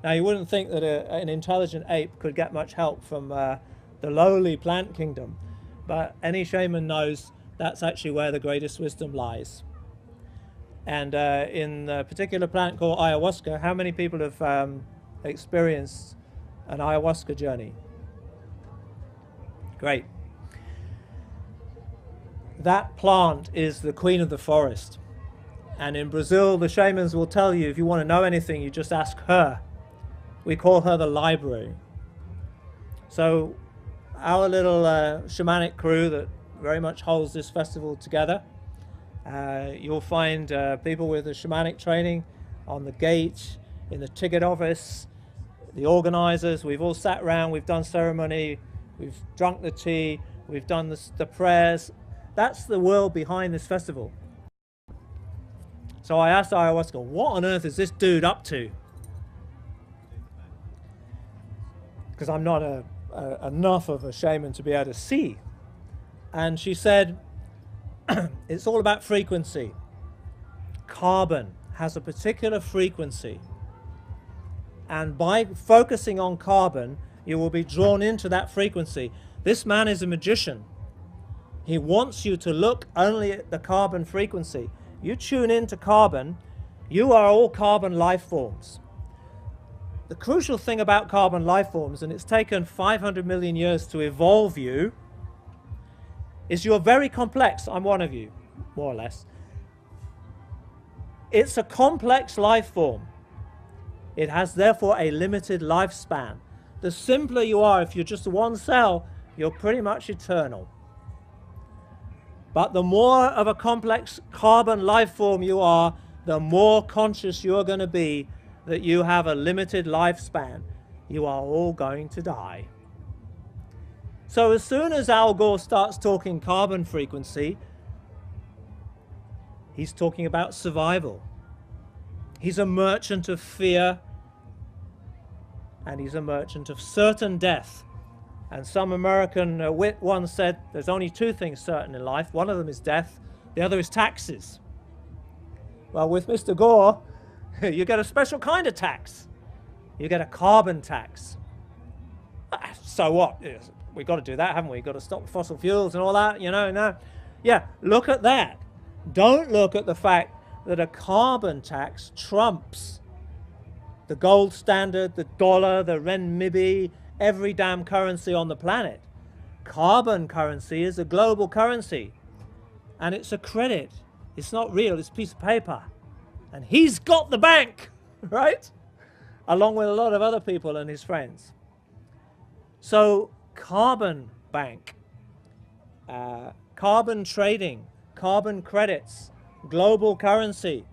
Now, you wouldn't think that an intelligent ape could get much help from the lowly plant kingdom, but any shaman knows that's actually where the greatest wisdom lies. And in a particular plant called ayahuasca, how many people have experienced an ayahuasca journey? Great. That plant is the queen of the forest. And in Brazil, the shamans will tell you, if you want to know anything, you just ask her. We call her the library. So our little shamanic crew that very much holds this festival together, you'll find people with the shamanic training on the gate, in the ticket office, the organizers. We've all sat around, we've done ceremony, we've drunk the tea, we've done the prayers. That's the world behind this festival. So I asked ayahuasca, what on earth is this dude up to? Because I'm not enough of a shaman to be able to see. And she said, it's all about frequency. Carbon has a particular frequency. And by focusing on carbon, you will be drawn into that frequency. This man is a magician. He wants you to look only at the carbon frequency. You tune into carbon, you are all carbon life forms. The crucial thing about carbon life forms, and it's taken 500 million years to evolve you, is you're very complex. I'm one of you, more or less. It's a complex life form. It has therefore a limited lifespan. The simpler you are, if you're just one cell, you're pretty much eternal. But the more of a complex carbon life form you are, the more conscious you're going to be that you have a limited lifespan. You are all going to die. So as soon as Al Gore starts talking carbon frequency, he's talking about survival. He's a merchant of fear, and he's a merchant of certain death. And some American wit once said, there's only two things certain in life. One of them is death, the other is taxes. Well, with Mr. Gore, you get a special kind of tax. You get a carbon tax. So what? We've got to do that, haven't we? We've got to stop fossil fuels and all that, you know. No. Yeah, look at that. Don't look at the fact that a carbon tax trumps the gold standard, the dollar, the renminbi, every damn currency on the planet. Carbon currency is a global currency, and it's a credit. It's not real, it's a piece of paper. And he's got the bank, right? Along with a lot of other people and his friends. So carbon bank, carbon trading, carbon credits, global currency.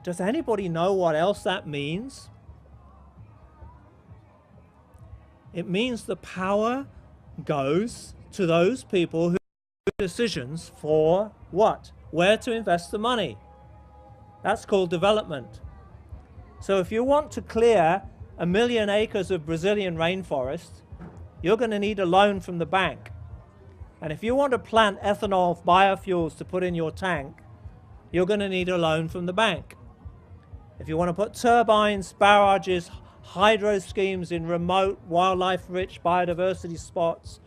Does anybody know what else that means? It means the power goes to those people who make decisions for what? Where to invest the money. That's called development. So if you want to clear 1 million acres of Brazilian rainforest, you're going to need a loan from the bank. And if you want to plant ethanol biofuels to put in your tank, you're going to need a loan from the bank. If you want to put turbines, barrages, hydro schemes in remote, wildlife-rich biodiversity spots,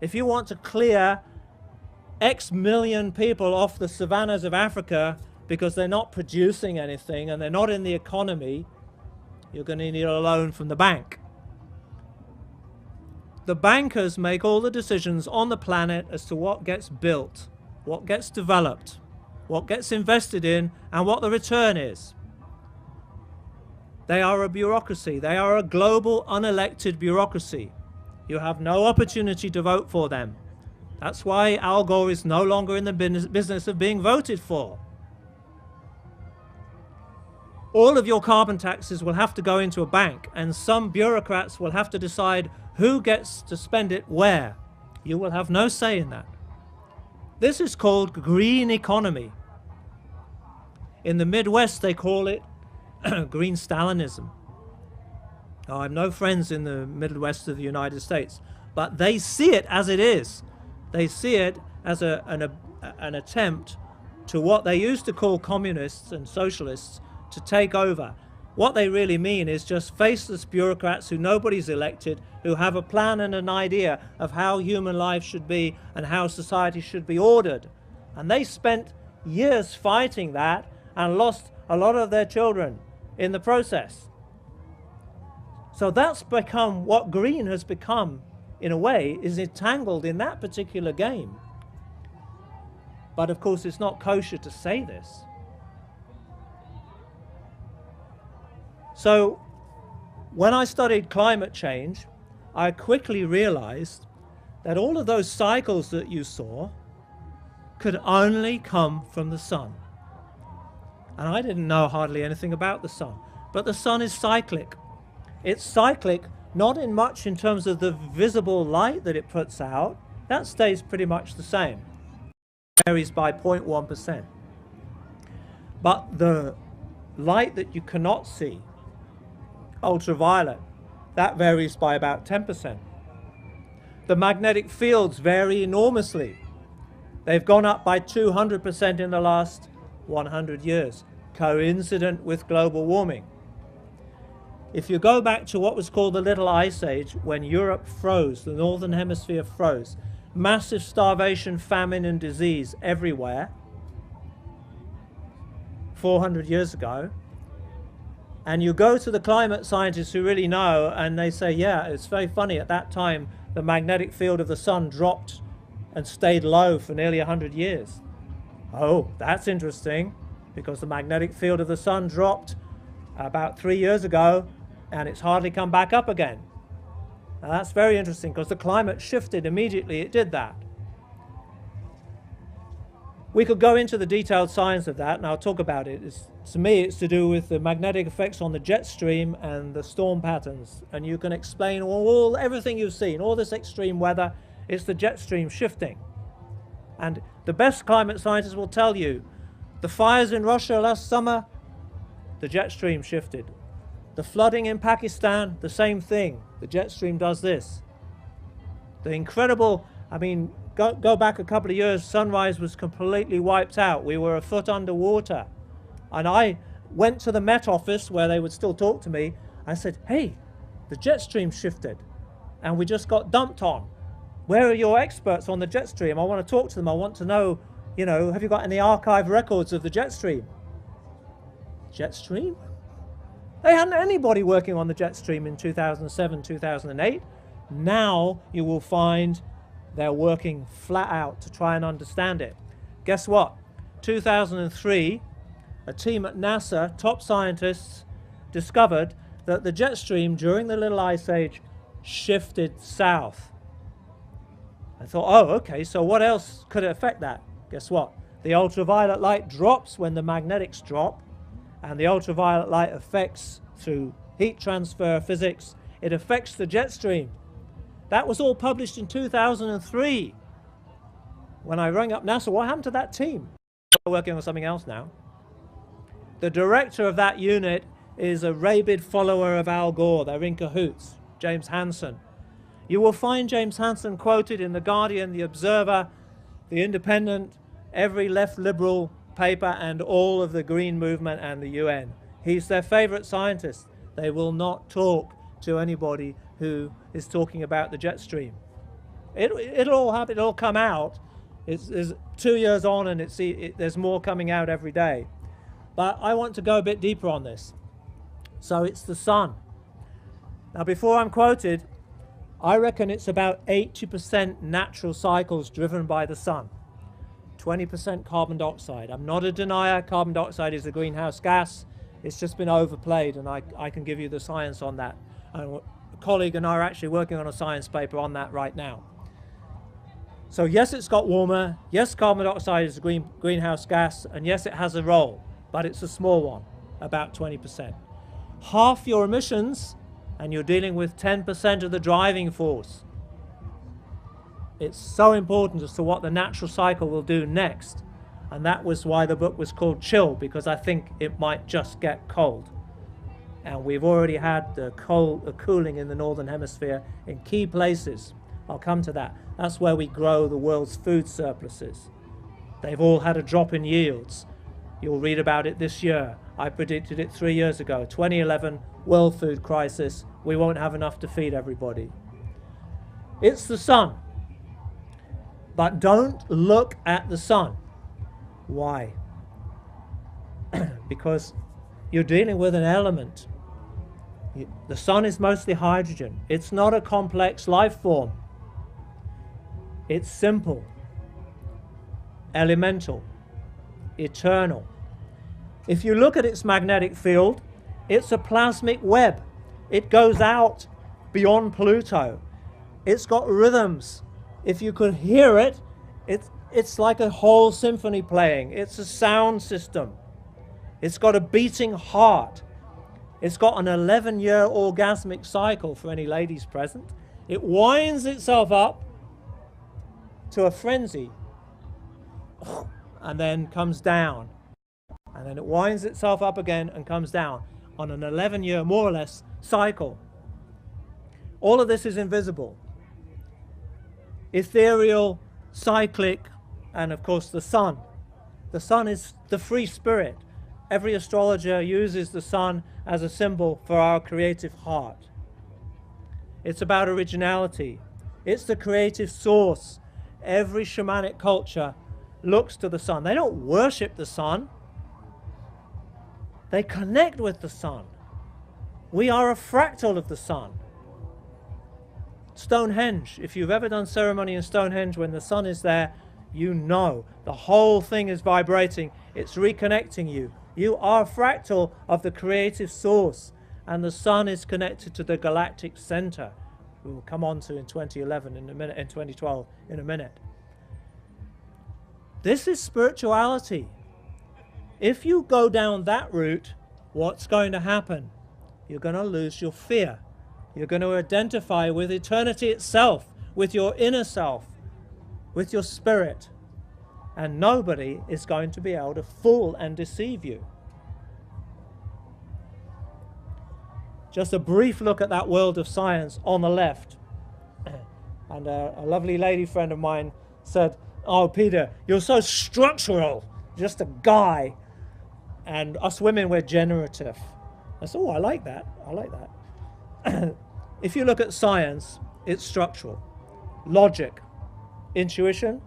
if you want to clear X million people off the savannas of Africa because they're not producing anything and they're not in the economy, you're going to need a loan from the bank. The bankers make all the decisions on the planet as to what gets built, what gets developed, what gets invested in, and what the return is. They are a bureaucracy. They are a global unelected bureaucracy. You have no opportunity to vote for them. That's why Al Gore is no longer in the business of being voted for. All of your carbon taxes will have to go into a bank, and some bureaucrats will have to decide who gets to spend it where. You will have no say in that. This is called green economy. In the Midwest, they call it green Stalinism. I have no friends in the Midwest of the United States, but they see it as it is. They see it as an attempt to what they used to call communists and socialists to take over. What they really mean is just faceless bureaucrats who nobody's elected, who have a plan and an idea of how human life should be and how society should be ordered. And they spent years fighting that and lost a lot of their children in the process. So that's become what green has become, in a way, is entangled in that particular game. But of course, it's not kosher to say this. So when I studied climate change, I quickly realized that all of those cycles that you saw could only come from the sun. And I didn't know hardly anything about the sun. But the sun is cyclic. It's cyclic not in much in terms of the visible light that it puts out. That stays pretty much the same. It varies by 0.1%. But the light that you cannot see, ultraviolet, that varies by about 10%. The magnetic fields vary enormously. They've gone up by 200% in the last 100 years, coincident with global warming. If you go back to what was called the Little Ice Age, when Europe froze, the northern hemisphere froze, massive starvation, famine, and disease everywhere, 400 years ago, and you go to the climate scientists who really know, and they say, yeah, it's very funny, at that time the magnetic field of the sun dropped and stayed low for nearly 100 years. Oh, that's interesting, because the magnetic field of the sun dropped about 3 years ago, and it's hardly come back up again. Now that's very interesting, because the climate shifted immediately it did that. We could go into the detailed science of that, and I'll talk about it. To me, it's to do with the magnetic effects on the jet stream and the storm patterns. And you can explain everything you've seen, all this extreme weather, it's the jet stream shifting. And the best climate scientists will tell you, the fires in Russia last summer, the jet stream shifted. The flooding in Pakistan, the same thing. The jet stream does this. The incredible, go back a couple of years, sunrise was completely wiped out. We were a foot underwater. And I went to the Met office where they would still talk to me. I said, hey, the jet stream shifted and we just got dumped on. Where are your experts on the jet stream? I want to talk to them. I want to know, have you got any archive records of the jet stream? Jet stream? They hadn't anybody working on the jet stream in 2007, 2008. Now you will find they're working flat out to try and understand it. Guess what? 2003, a team at NASA, top scientists, discovered that the jet stream during the Little Ice Age shifted south. I thought, oh, okay, so what else could affect that? Guess what? The ultraviolet light drops when the magnetics drop, and the ultraviolet light affects, through heat transfer physics, it affects the jet stream. That was all published in 2003. When I rang up NASA, what happened to that team? They're working on something else now. The director of that unit is a rabid follower of Al Gore. They're in cahoots. James Hansen. You will find James Hansen quoted in The Guardian, The Observer, The Independent, every left liberal paper, and all of the Green Movement and the UN. He's their favorite scientist. They will not talk to anybody who is talking about the jet stream. It'll all happen. It'll come out. It's 2 years on, and there's more coming out every day. But I want to go a bit deeper on this. So it's the sun. Now, before I'm quoted, I reckon it's about 80% natural cycles driven by the sun. 20% carbon dioxide. I'm not a denier. Carbon dioxide is a greenhouse gas. It's just been overplayed, and I can give you the science on that. And a colleague and I are actually working on a science paper on that right now. So yes, it's got warmer. Yes, carbon dioxide is a greenhouse gas, and yes, it has a role, but it's a small one, about 20%. Half your emissions, and you're dealing with 10% of the driving force. It's so important as to what the natural cycle will do next. And that was why the book was called Chill, because I think it might just get cold. And we've already had the cooling in the northern hemisphere in key places. I'll come to that. That's where we grow the world's food surpluses. They've all had a drop in yields. You'll read about it this year. I predicted it 3 years ago. 2011, world food crisis. We won't have enough to feed everybody. It's the sun. But don't look at the sun. Why? Because you're dealing with an element. The sun is mostly hydrogen. It's not a complex life form. It's simple, elemental, eternal. If you look at its magnetic field, it's a plasmic web. It goes out beyond Pluto. It's got rhythms. If you could hear it, it's like a whole symphony playing. It's a sound system. It's got a beating heart. It's got an 11-year orgasmic cycle for any ladies present. It winds itself up to a frenzy and then comes down. And then it winds itself up again and comes down on an 11-year, more or less, cycle. All of this is invisible. Ethereal, cyclic, and of course the sun. The sun is the free spirit. Every astrologer uses the sun as a symbol for our creative heart. It's about originality. It's the creative source. Every shamanic culture looks to the sun. They don't worship the sun. They connect with the sun. We are a fractal of the sun. Stonehenge, if you've ever done ceremony in Stonehenge, when the sun is there, you know the whole thing is vibrating. It's reconnecting you. You are a fractal of the creative source, and the sun is connected to the galactic center. We will come on to in 2011 in a minute, in 2012 in a minute. This is spirituality. If you go down that route, what's going to happen? You're going to lose your fear. You're going to identify with eternity itself, with your inner self, with your spirit. And nobody is going to be able to fool and deceive you. Just a brief look at that world of science on the left. And a lovely lady friend of mine said, "Oh, Peter, you're so structural, just a guy. And us women, we're generative." I said, "Oh, I like that. I like that." If you look at science, it's structural. Logic, intuition,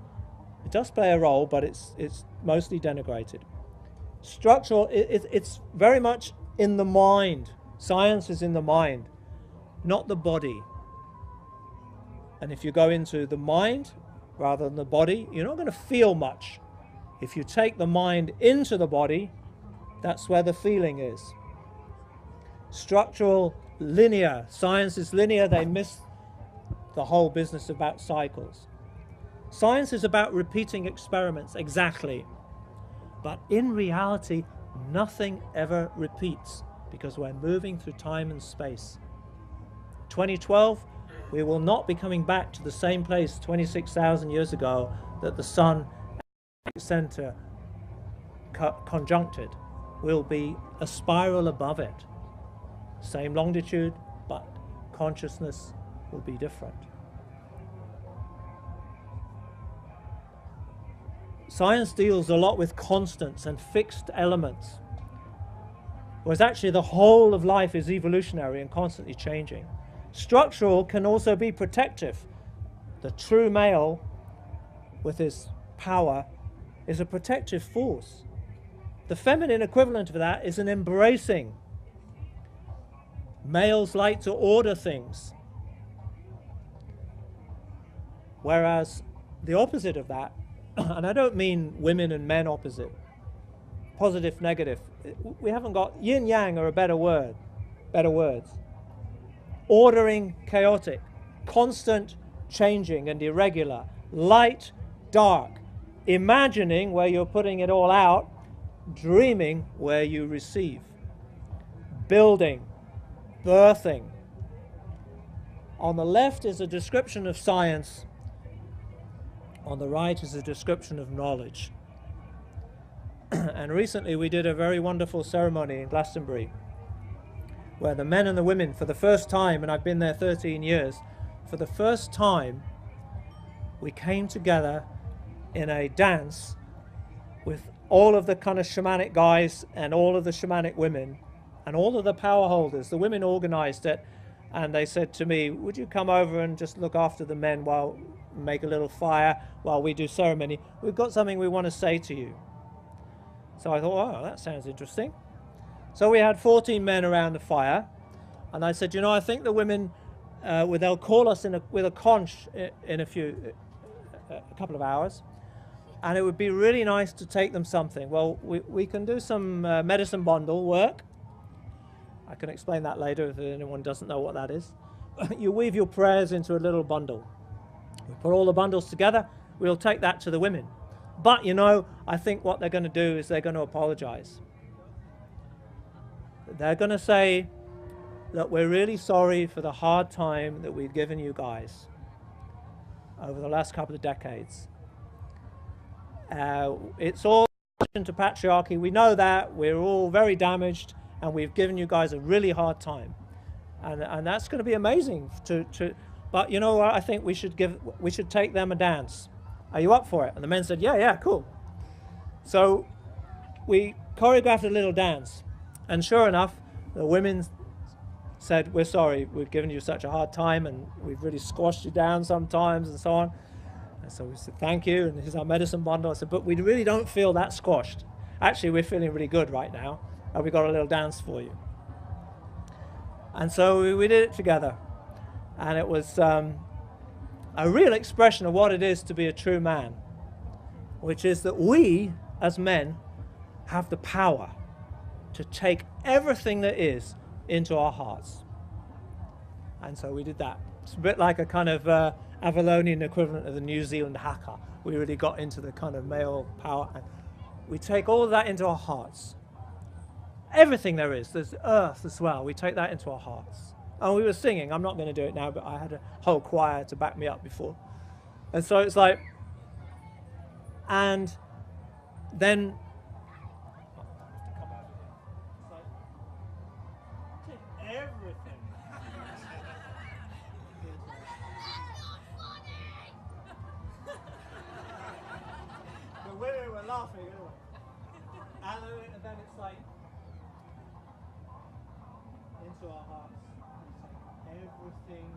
it does play a role, but it's mostly denigrated. Structural, it's very much in the mind. Science is in the mind, not the body. And if you go into the mind rather than the body, you're not going to feel much. If you take the mind into the body, that's where the feeling is. Structural, linear. Science is linear. They miss the whole business about cycles. Science is about repeating experiments, exactly. But in reality, nothing ever repeats, because we're moving through time and space. 2012, we will not be coming back to the same place 26,000 years ago that the sun and the center conjuncted. We'll be a spiral above it. Same longitude, but consciousness will be different. Science deals a lot with constants and fixed elements, whereas actually the whole of life is evolutionary and constantly changing. Structural can also be protective. The true male, with his power, is a protective force. The feminine equivalent of that is an embracing. Males like to order things, whereas the opposite of that, and I don't mean women and men opposite, positive, negative. We haven't got yin yang or a better words. Ordering, chaotic, constant, changing and irregular, light, dark, imagining where you're putting it all out, dreaming where you receive, building, birthing. On the left is a description of science. On the right is a description of knowledge. And recently we did a very wonderful ceremony in Glastonbury where the men and the women, for the first time, and I've been there 13 years, for the first time we came together in a dance with all of the kind of shamanic guys and all of the shamanic women and all of the power holders. The women organized it, and they said to me, would you come over and just look after the men while make a little fire while we do ceremony? We've got something we want to say to you. So I thought, oh, that sounds interesting. So we had 14 men around the fire, and I said, you know, I think the women, they'll call us with a conch in a couple of hours, and it would be really nice to take them something. Well, we can do some medicine bundle work. I can explain that later if anyone doesn't know what that is. You weave your prayers into a little bundle. We put all the bundles together, we'll take that to the women. But, you know, I think what they're going to do is they're going to apologize. They're going to say, look, we're really sorry for the hard time that we've given you guys over the last couple of decades. It's all into patriarchy. We know that. We're all very damaged, and we've given you guys a really hard time. And that's going to be amazing but you know what, I think we should take them a dance. Are you up for it? And the men said, yeah, cool. So we choreographed a little dance. And sure enough, the women said, we're sorry, we've given you such a hard time and we've really squashed you down sometimes and so on. And so we said, thank you, and here's our medicine bundle. I said, but we really don't feel that squashed. Actually, we're feeling really good right now, and we got a little dance for you. And so we did it together. And it was a real expression of what it is to be a true man, which is that we, as men, have the power to take everything that is into our hearts. And so we did that. It's a bit like a kind of Avalonian equivalent of the New Zealand haka. We really got into the kind of male power, and we take all of that into our hearts. Everything there is, there's earth as well, we take that into our hearts. And we were singing, I'm not going to do it now, but I had a whole choir to back me up before. And so it's like, and then everything. The women were laughing anyway. And then it's like into our hearts. Everything.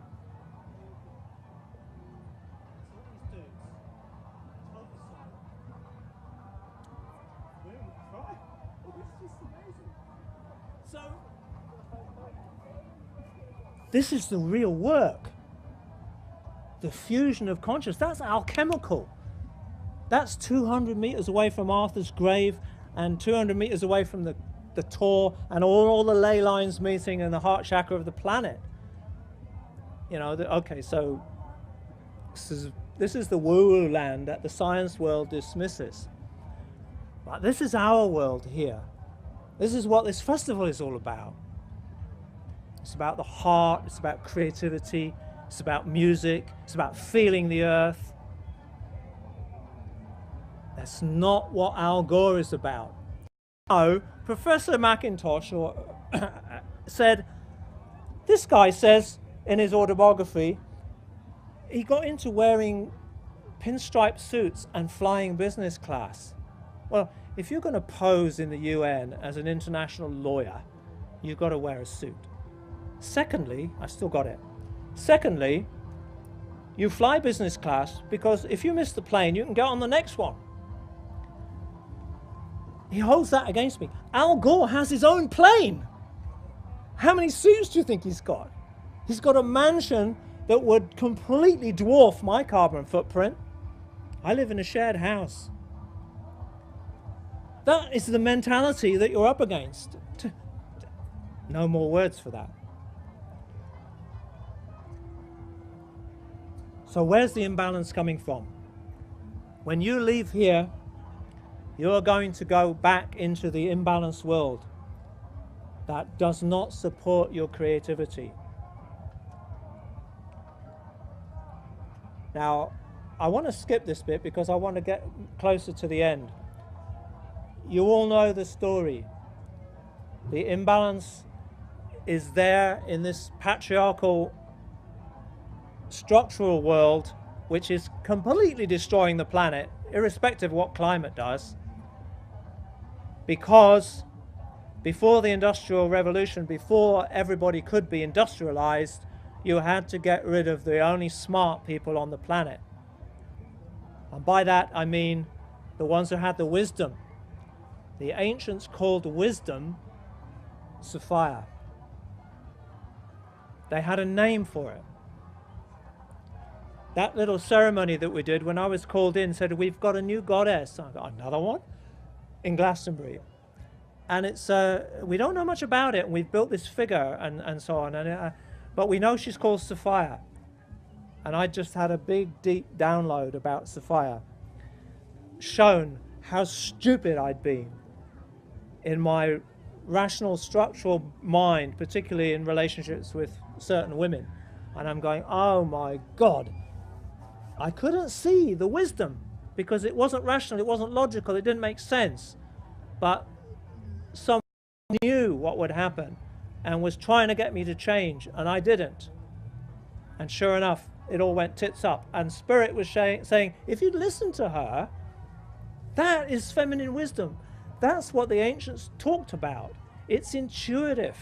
That's all these dudes. Totally silent. Women would cry. It's just amazing. So this is the real work. The fusion of consciousness. That's alchemical. That's 200 meters away from Arthur's grave and 200 meters away from the Tor and all the ley lines meeting in the heart chakra of the planet. You know, okay, so this is the woo-woo land that the science world dismisses. But this is our world here. This is what this festival is all about. It's about the heart, it's about creativity, it's about music, it's about feeling the earth. That's not what Al Gore is about. No, Professor McIntosh said This guy says in his autobiography, he got into wearing pinstripe suits and flying business class. Well, if you're going to pose in the UN as an international lawyer, you've got to wear a suit. Secondly, I still got it. Secondly, you fly business class because if you miss the plane, you can get on the next one. He holds that against me. Al Gore has his own plane. How many suits do you think he's got? He's got a mansion that would completely dwarf my carbon footprint. I live in a shared house. That is the mentality that you're up against. No more words for that. So where's the imbalance coming from? When you leave here, you're going to go back into the imbalanced world that does not support your creativity. Now, I want to skip this bit because I want to get closer to the end. You all know the story. The imbalance is there in this patriarchal structural world, which is completely destroying the planet, irrespective of what climate does, because before the Industrial Revolution, before everybody could be industrialized, you had to get rid of the only smart people on the planet. And by that I mean the ones who had the wisdom. The ancients called wisdom Sophia. They had a name for it. That little ceremony that we did when I was called in said, we've got a new goddess. I got another one in Glastonbury. And it's, we don't know much about it. And we've built this figure and so on. And, but we know she's called Sophia. And I just had a big, deep download about Sophia. Shown how stupid I'd been in my rational, structural mind, particularly in relationships with certain women. And I'm going, oh my God. I couldn't see the wisdom because it wasn't rational, it wasn't logical, it didn't make sense. But someone knew what would happen and was trying to get me to change, and I didn't. And sure enough, it all went tits up. And Spirit was saying, if you'd listen to her, that is feminine wisdom. That's what the ancients talked about. It's intuitive.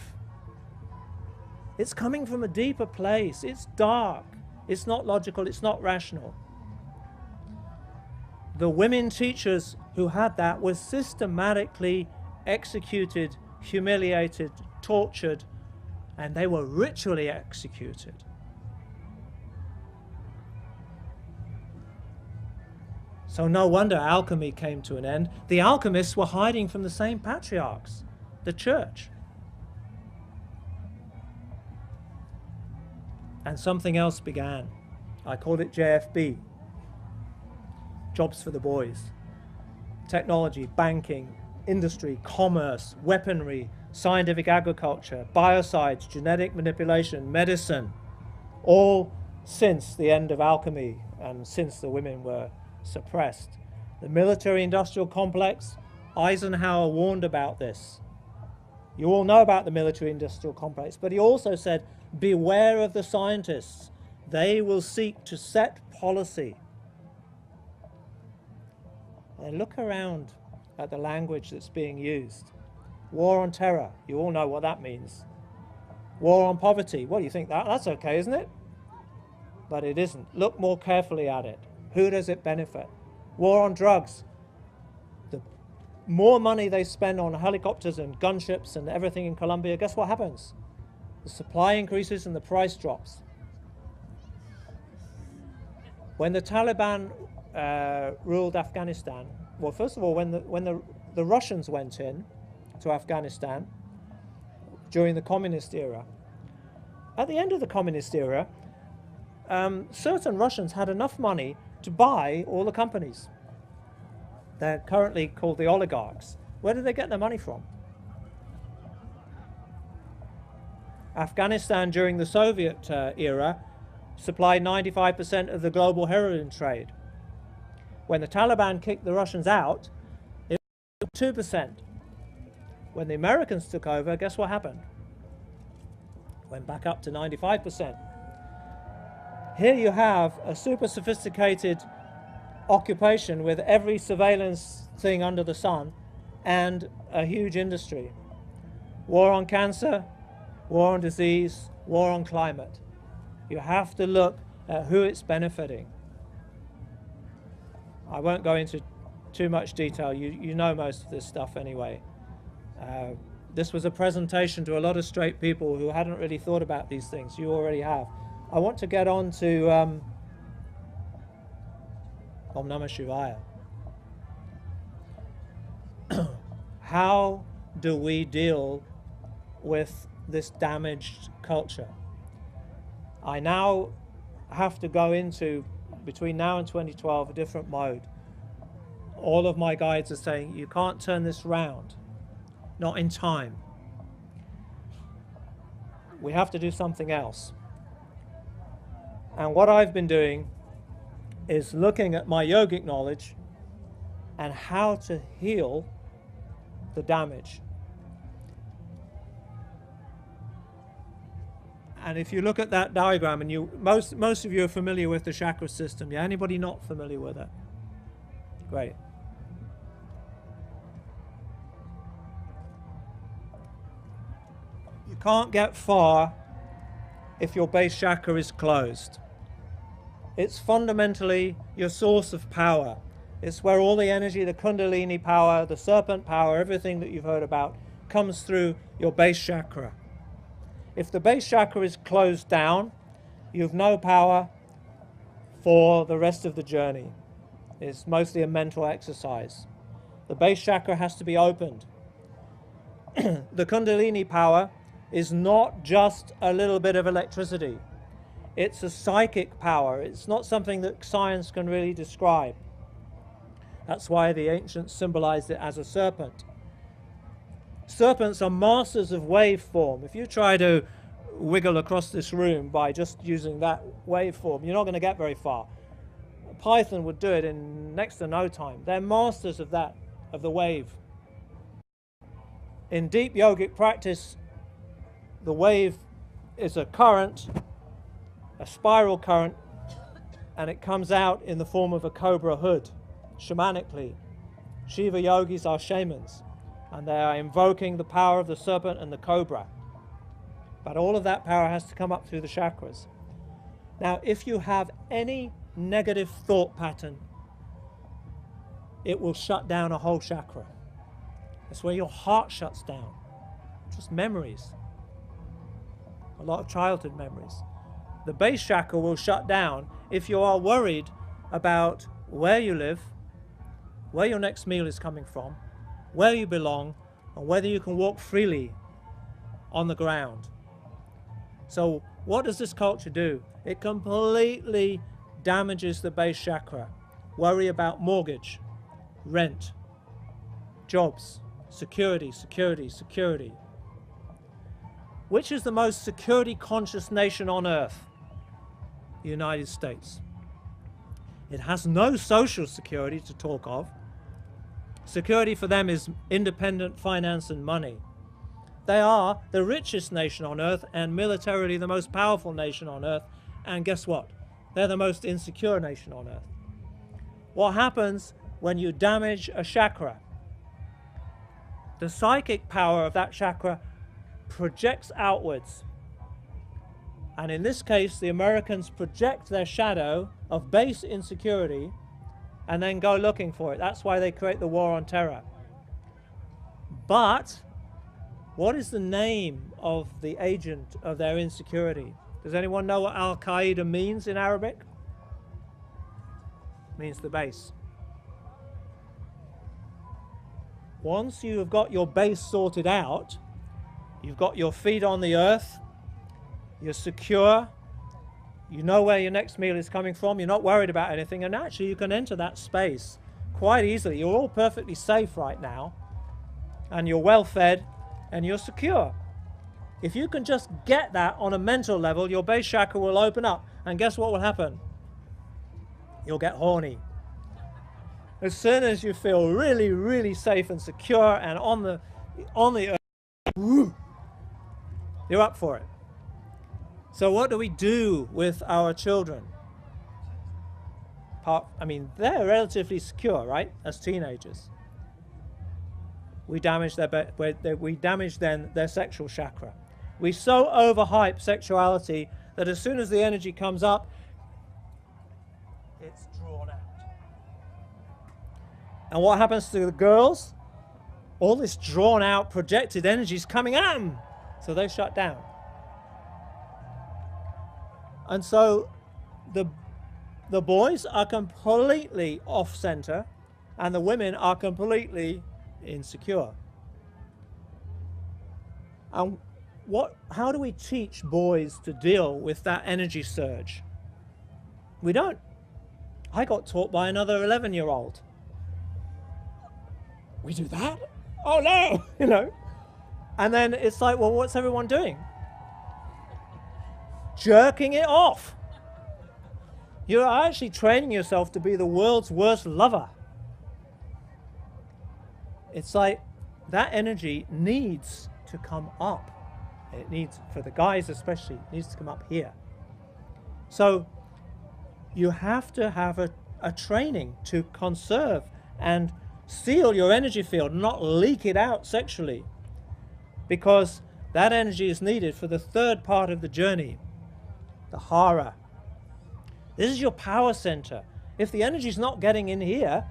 It's coming from a deeper place. It's dark. It's not logical. It's not rational. The women teachers who had that were systematically executed, humiliated, tortured, and they were ritually executed. So no wonder alchemy came to an end. The alchemists were hiding from the same patriarchs, the church. And something else began. I called it JFB, jobs for the boys. Technology, banking, industry, commerce, weaponry, scientific agriculture, biocides, genetic manipulation, medicine, all since the end of alchemy and since the women were suppressed. The military-industrial complex, Eisenhower warned about this. You all know about the military-industrial complex, but he also said, beware of the scientists. They will seek to set policy. And look around at the language that's being used. War on terror, you all know what that means. War on poverty, well, you think that's okay, isn't it? But it isn't. Look more carefully at it. Who does it benefit? War on drugs. The more money they spend on helicopters and gunships and everything in Colombia, guess what happens? The supply increases and the price drops. When the Taliban ruled Afghanistan, well, first of all, when the Russians went in to Afghanistan during the communist era, at the end of the communist era, certain Russians had enough money to buy all the companies. They're currently called the oligarchs. Where did they get their money from? Afghanistan during the Soviet era supplied 95% of the global heroin trade. When the Taliban kicked the Russians out, it was 2%. When the Americans took over, guess what happened? Went back up to 95%. Here you have a super sophisticated occupation with every surveillance thing under the sun and a huge industry. War on cancer, war on disease, war on climate. You have to look at who it's benefiting. I won't go into too much detail. You know most of this stuff anyway. This was a presentation to a lot of straight people who hadn't really thought about these things. You already have. I want to get on to Om Namah Shivaya. How do we deal with this damaged culture? I now have to go into, between now and 2012, a different mode. All of my guides are saying, you can't turn this round, not in time. We have to do something else. And what I've been doing is looking at my yogic knowledge and how to heal the damage. And if you look at that diagram, and most of you are familiar with the chakra system. Yeah, anybody not familiar with it? Great. You can't get far if your base chakra is closed. It's fundamentally your source of power. It's where all the energy, the kundalini power, the serpent power, everything that you've heard about comes through your base chakra. If the base chakra is closed down, you've no power for the rest of the journey. It's mostly a mental exercise. The base chakra has to be opened. The kundalini power is not just a little bit of electricity. It's a psychic power. It's not something that science can really describe. That's why the ancients symbolized it as a serpent. Serpents are masters of waveform. If you try to wiggle across this room by just using that waveform, you're not going to get very far. A python would do it in next to no time. They're masters of that, of the wave. In deep yogic practice, the wave is a current, a spiral current, and it comes out in the form of a cobra hood, shamanically. Shiva yogis are shamans, and they are invoking the power of the serpent and the cobra. But all of that power has to come up through the chakras. Now, if you have any negative thought pattern, it will shut down a whole chakra. That's where your heart shuts down. Just memories. A lot of childhood memories. The base chakra will shut down if you are worried about where you live, where your next meal is coming from, where you belong, and whether you can walk freely on the ground. So what does this culture do? It completely damages the base chakra. Worry about mortgage, rent, jobs, security, security, security. Which is the most security conscious nation on earth? The United States. It has no social security to talk of. Security for them is independent finance and money. They are the richest nation on earth and militarily the most powerful nation on earth. And guess what? They're the most insecure nation on earth. What happens when you damage a chakra? The psychic power of that chakra projects outwards. And in this case, the Americans project their shadow of base insecurity and then go looking for it. That's why they create the war on terror. But what is the name of the agent of their insecurity? Does anyone know what Al-Qaeda means in Arabic? It means the base. Once you have got your base sorted out, you've got your feet on the earth, you're secure, you know where your next meal is coming from, you're not worried about anything, and actually you can enter that space quite easily. You're all perfectly safe right now, and you're well fed, and you're secure. If you can just get that on a mental level, your base chakra will open up, and guess what will happen? You'll get horny. As soon as you feel really, really safe and secure and on the earth, you're up for it. So what do we do with our children? They're relatively secure, right? As teenagers, we damage their sexual chakra. We so overhype sexuality that as soon as the energy comes up, it's drawn out. And what happens to the girls? All this drawn out projected energy is coming at them, so they shut down. And so the boys are completely off center and the women are completely insecure. And how do we teach boys to deal with that energy surge? We don't. I got taught by another 11-year-old. We do that? Oh no, And then it's like, well, what's everyone doing? Jerking it off. You're actually training yourself to be the world's worst lover. It's like that energy needs to come up. It needs, for the guys especially, it needs to come up here. So you have to have a training to conserve and seal your energy field, not leak it out sexually, because that energy is needed for the third part of the journey, the hara. This is your power center. If the energy is not getting in here,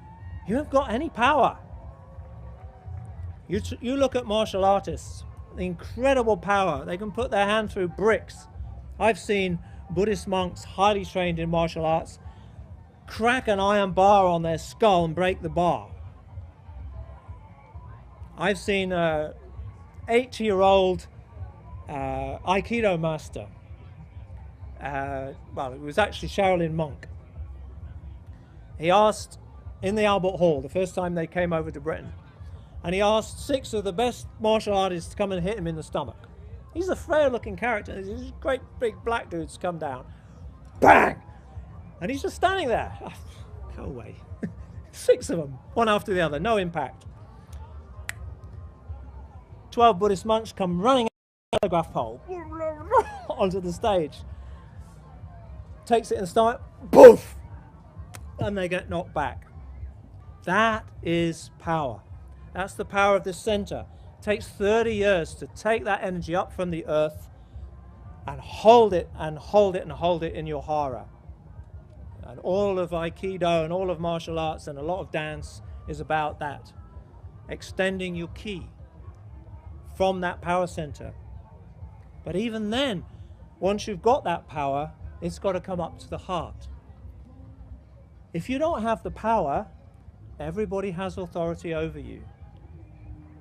you haven't got any power. You look at martial artists, the incredible power. They can put their hand through bricks. I've seen Buddhist monks, highly trained in martial arts, crack an iron bar on their skull and break the bar. I've seen an 80-year-old Aikido master. It was actually Shaolin monk. He asked in the Albert Hall, the first time they came over to Britain, and he asked 6 of the best martial artists to come and hit him in the stomach. He's a frail-looking character. These great big black dudes come down, bang, and he's just standing there. Go away. 6 of them, one after the other, no impact. 12 Buddhist monks come running out of the telegraph pole onto the stage. Takes it in the stomach, poof, and they get knocked back. That is power. That's the power of this center. It takes 30 years to take that energy up from the earth and hold it and hold it and hold it in your hara. And all of Aikido and all of martial arts and a lot of dance is about that. Extending your ki from that power center. But even then, once you've got that power, it's got to come up to the heart. If you don't have the power, everybody has authority over you.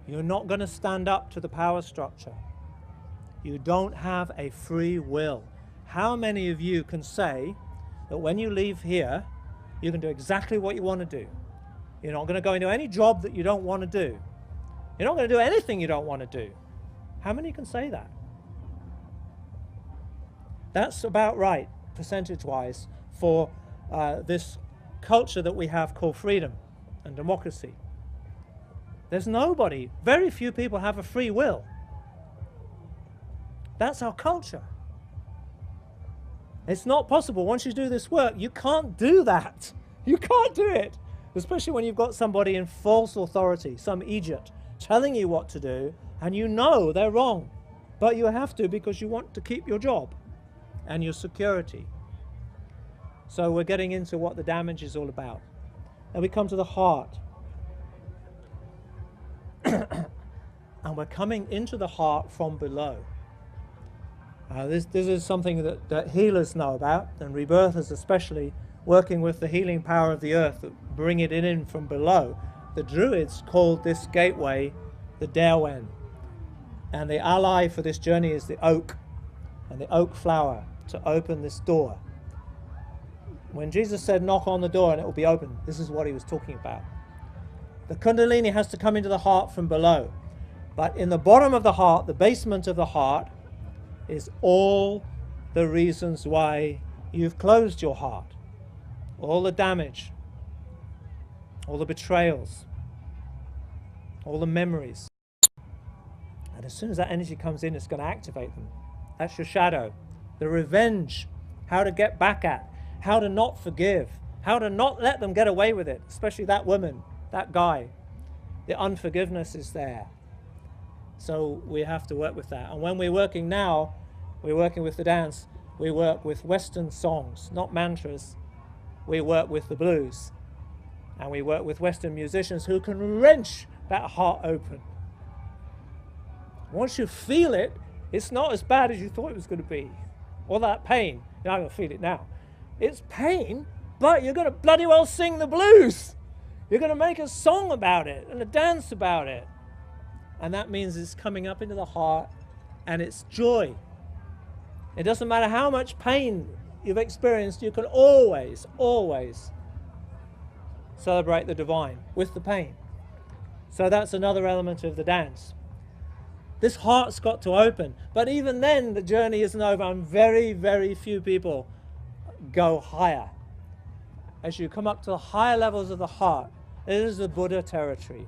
You're not going to stand up to the power structure. You don't have a free will. How many of you can say that when you leave here, you can do exactly what you want to do? You're not going to go into any job that you don't want to do. You're not going to do anything you don't want to do. How many can say that? That's about right, percentage-wise, for this culture that we have called freedom and democracy. There's nobody, very few people have a free will. That's our culture. It's not possible. Once you do this work, you can't do that. You can't do it. Especially when you've got somebody in false authority, some Egypt, telling you what to do, and you know they're wrong. But you have to because you want to keep your job and your security. So we're getting into what the damage is all about. And we come to the heart. And we're coming into the heart from below. This is something that healers know about, and rebirthers especially, working with the healing power of the earth, that bring it in from below. The Druids called this gateway the Derwen. And the ally for this journey is the oak, and the oak flower to open this door. When Jesus said, knock on the door and it will be open, this is what he was talking about. The Kundalini has to come into the heart from below. But in the bottom of the heart, the basement of the heart, is all the reasons why you've closed your heart. All the damage, all the betrayals, all the memories. And as soon as that energy comes in, it's going to activate them. That's your shadow. the revenge, how to get back at, how to not forgive, how to not let them get away with it, especially that woman, that guy. The unforgiveness is there. So we have to work with that. And when we're working now, we're working with the dance, we work with Western songs, not mantras. We work with the blues. And we work with Western musicians who can wrench that heart open. Once you feel it, it's not as bad as you thought it was going to be. All that pain, you're not going to feel it now. It's pain, but you're going to bloody well sing the blues. You're going to make a song about it and a dance about it. And that means it's coming up into the heart and it's joy. It doesn't matter how much pain you've experienced, you can always, always celebrate the divine with the pain. So that's another element of the dance. This heart's got to open, but even then the journey isn't over, and very, very few people go higher. As you come up to the higher levels of the heart, this is the Buddha territory.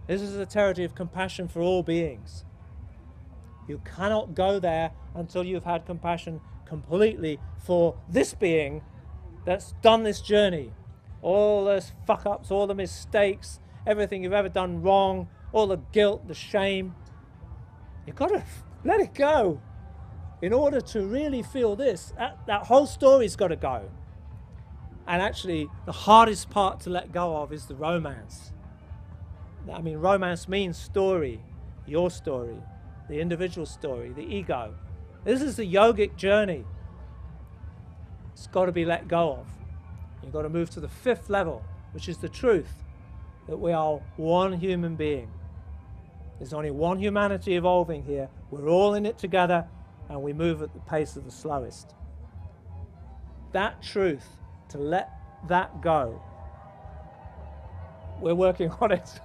This is the territory of compassion for all beings. You cannot go there until you've had compassion completely for this being that's done this journey. All those fuck-ups, all the mistakes, everything you've ever done wrong, all the guilt, the shame. You've got to let it go. In order to really feel this, that whole story's got to go. And actually, the hardest part to let go of is the romance. I mean, romance means story, your story, the individual story, the ego. This is the yogic journey. It's got to be let go of. You've got to move to the 5th level, which is the truth that we are one human being. There's only one humanity evolving here. We're all in it together, and we move at the pace of the slowest. That truth, to let that go, we're working on it.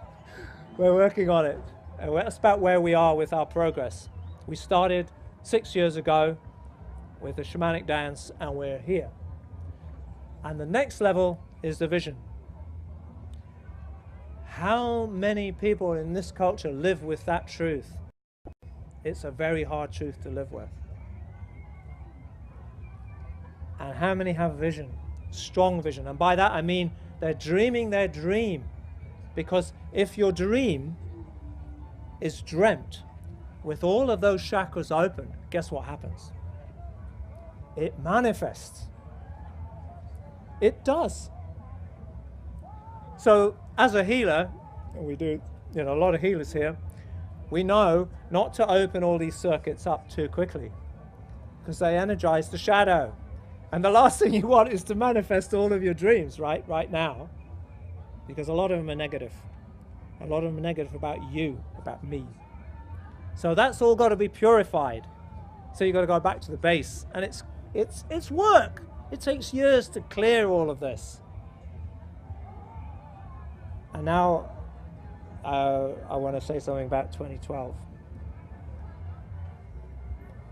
We're working on it. And that's about where we are with our progress. We started 6 years ago with the shamanic dance, and we're here. And the next level is the vision. How many people in this culture live with that truth? It's a very hard truth to live with. And how many have vision? Strong vision. And by that I mean they're dreaming their dream. Because if your dream is dreamt with all of those chakras open, guess what happens? It manifests. It does. So as a healer, and we do, a lot of healers here, we know not to open all these circuits up too quickly because they energize the shadow. And the last thing you want is to manifest all of your dreams right now, because a lot of them are negative. A lot of them are negative about you, about me. So that's all got to be purified. So you've got to go back to the base. And it's work. It takes years to clear all of this. And now I want to say something about 2012.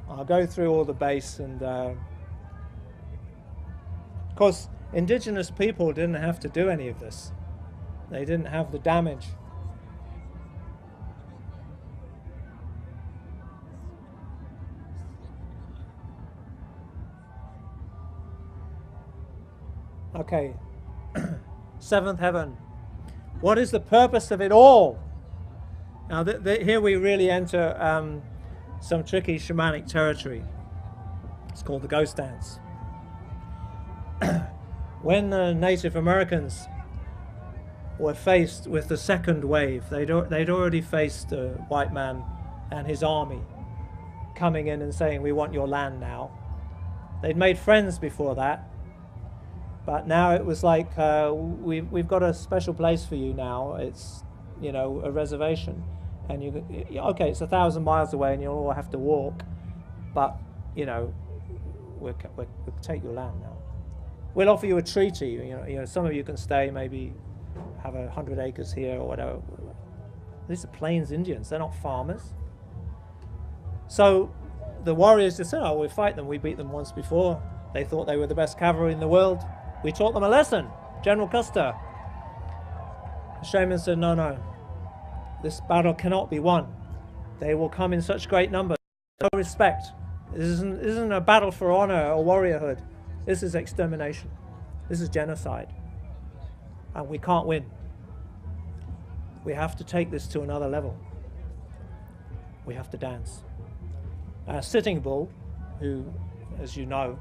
I'll go through all the base, and of course indigenous people didn't have to do any of this. They didn't have the damage. Okay, 7th heaven. What is the purpose of it all? Now here we really enter some tricky shamanic territory. It's called the ghost dance. When the Native Americans were faced with the second wave, they'd already faced the white man and his army coming in and saying, we want your land now. They'd made friends before that. But now it was like, we've got a special place for you now. It's, a reservation. And okay, it's 1,000 miles away and you'll all have to walk. But, we'll take your land now. We'll offer you a treaty. Some of you can stay, maybe have 100 acres here or whatever. These are Plains Indians. They're not farmers. So the warriors just said, oh, we'll fight them. We beat them once before. They thought they were the best cavalry in the world. We taught them a lesson. General Custer. The shaman said, no. This battle cannot be won. They will come in such great numbers. No respect. This isn't a battle for honor or warriorhood. This is extermination. This is genocide. And we can't win. We have to take this to another level. We have to dance. Sitting Bull, who, as you know,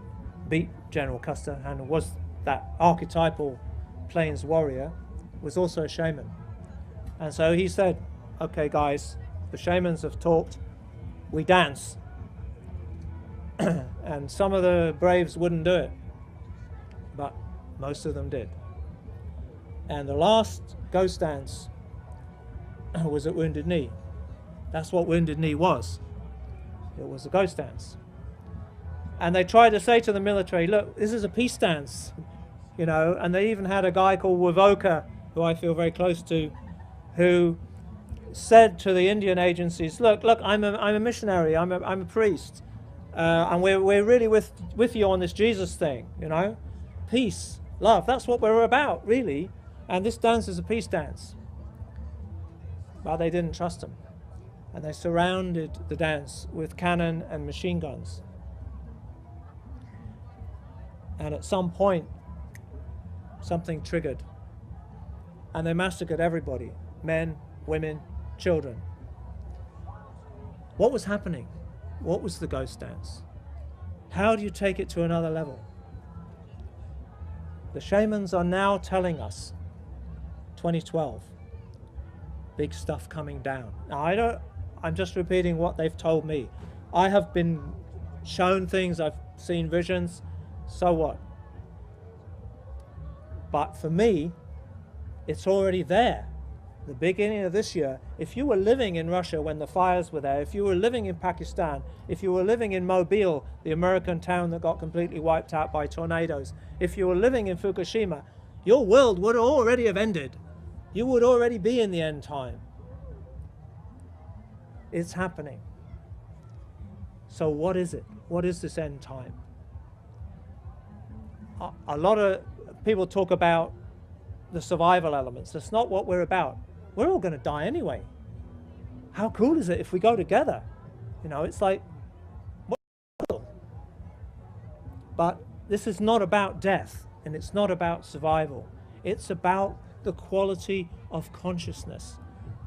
beat General Custer and was that archetypal plains warrior, was also a shaman. And so he said, okay guys, the shamans have talked, we dance. And some of the braves wouldn't do it, but most of them did. And the last ghost dance was at Wounded Knee. That's what Wounded Knee was. It was a ghost dance. And they tried to say to the military, look, this is a peace dance, you know, and they even had a guy called Wovoka, who I feel very close to, who said to the Indian agencies, look, I'm a missionary, I'm a priest, and we're really with you on this Jesus thing, you know, peace, love, that's what we're about, really, and this dance is a peace dance. But they didn't trust him, and they surrounded the dance with cannon and machine guns. And at some point, something triggered, and they massacred everybody, men, women, children. What was happening? What was the ghost dance? How do you take it to another level? The shamans are now telling us, 2012, big stuff coming down. Now I'm just repeating what they've told me. I have been shown things, I've seen visions, so what? But for me, it's already there. The beginning of this year, if you were living in Russia when the fires were there, if you were living in Pakistan, if you were living in Mobile, the American town that got completely wiped out by tornadoes, if you were living in Fukushima, your world would already have ended. You would already be in the end time. It's happening. So what is it? What is this end time? A lot of people talk about the survival elements. That's not what we're about. We're all going to die anyway. How cool is it if we go together? You know, it's like, but this is not about death, and it's not about survival. It's about the quality of consciousness.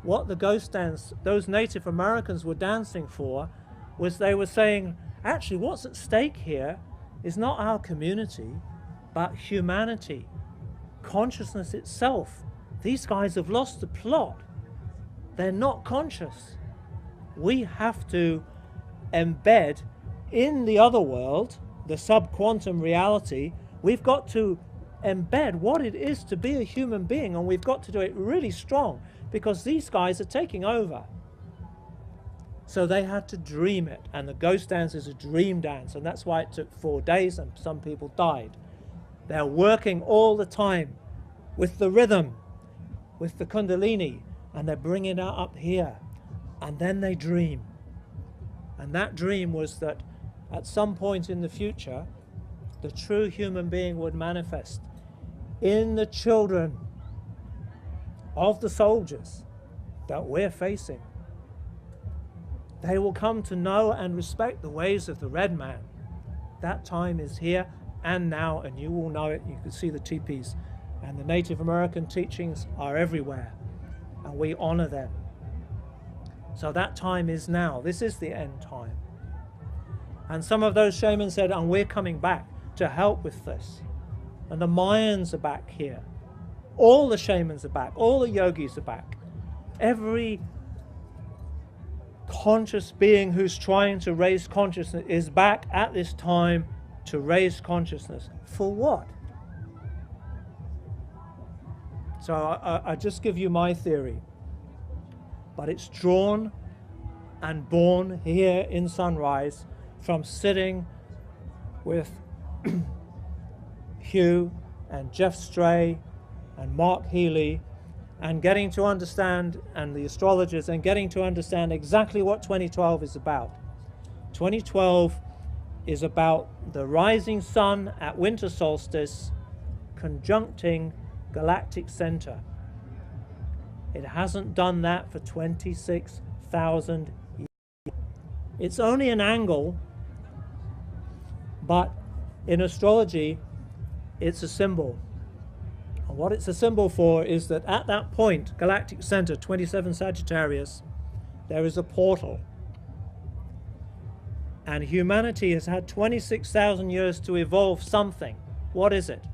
What the ghost dance, those Native Americans were dancing for, was they were saying, actually, what's at stake here is not our community, but humanity, consciousness itself. These guys have lost the plot. They're not conscious. We have to embed in the other world, the sub-quantum reality, we've got to embed what it is to be a human being, and we've got to do it really strong, because these guys are taking over. So they had to dream it, and the ghost dance is a dream dance, and that's why it took 4 days and some people died. They're working all the time with the rhythm, with the kundalini, and they're bringing it up here, and then they dream. And that dream was that at some point in the future, the true human being would manifest in the children of the soldiers that we're facing. They will come to know and respect the ways of the red man. That time is here and now, and you will know it. You can see the teepees, and the Native American teachings are everywhere, and we honor them. So that time is now. This is the end time. And some of those shamans said, and we're coming back to help with this. And the Mayans are back here. All the shamans are back. All the yogis are back. Every conscious being who's trying to raise consciousness is back at this time to raise consciousness. For what? So I just give you my theory. But it's drawn and born here in Sunrise from sitting with Hugh and Jeff Stray and Mark Healy, and getting to understand, and the astrologers, and getting to understand exactly what 2012 is about. 2012 is about the rising sun at winter solstice conjuncting galactic center. It hasn't done that for 26,000 years. It's only an angle But in astrology, it's a symbol. And what it's a symbol for is that at that point, galactic center, 27 Sagittarius, there is a portal. And humanity has had 26,000 years to evolve something. What is it?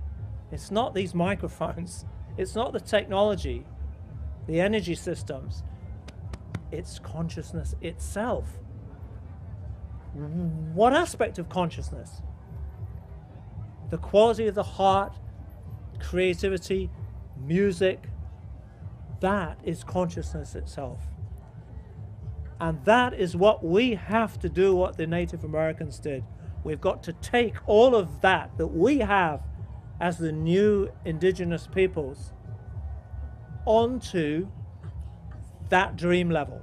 It's not these microphones. It's not the technology, the energy systems. It's consciousness itself. What aspect of consciousness? The quality of the heart, creativity, music, that is consciousness itself. And that is what we have to do, what the Native Americans did. We've got to take all of that we have as the new indigenous peoples onto that dream level.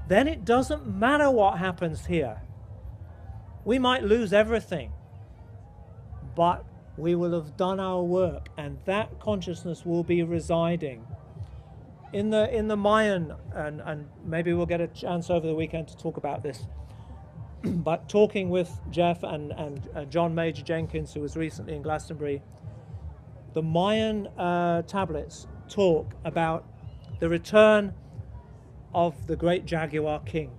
Then it doesn't matter what happens here. We might lose everything, but we will have done our work, and that consciousness will be residing in the Mayan, and maybe we'll get a chance over the weekend to talk about this. But talking with Jeff and John Major Jenkins, who was recently in Glastonbury, the Mayan tablets talk about the return of the great jaguar king.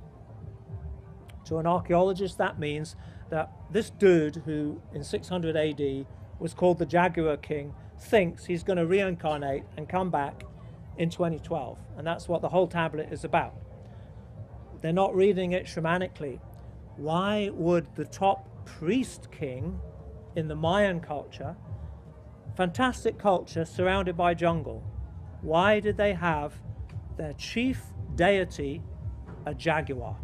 To an archaeologist, that means that this dude, who in 600 AD was called the Jaguar King, thinks he's going to reincarnate and come back in 2012. And that's what the whole tablet is about. They're not reading it shamanically. Why would the top priest king in the Mayan culture, fantastic culture surrounded by jungle, why did they have their chief deity a jaguar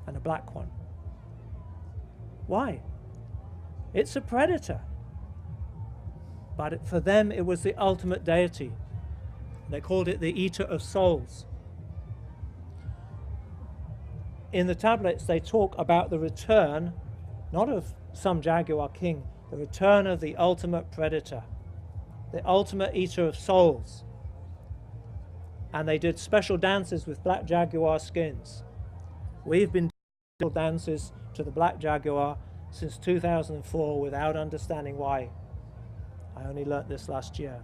and a black one? Why? It's a predator. But for them, it was the ultimate deity. They called it the eater of souls. In the tablets, they talk about the return, not of some jaguar king, the return of the ultimate predator, the ultimate eater of souls. And they did special dances with black jaguar skins. We've been doing dances to the black jaguar since 2004 without understanding why. I only learnt this last year.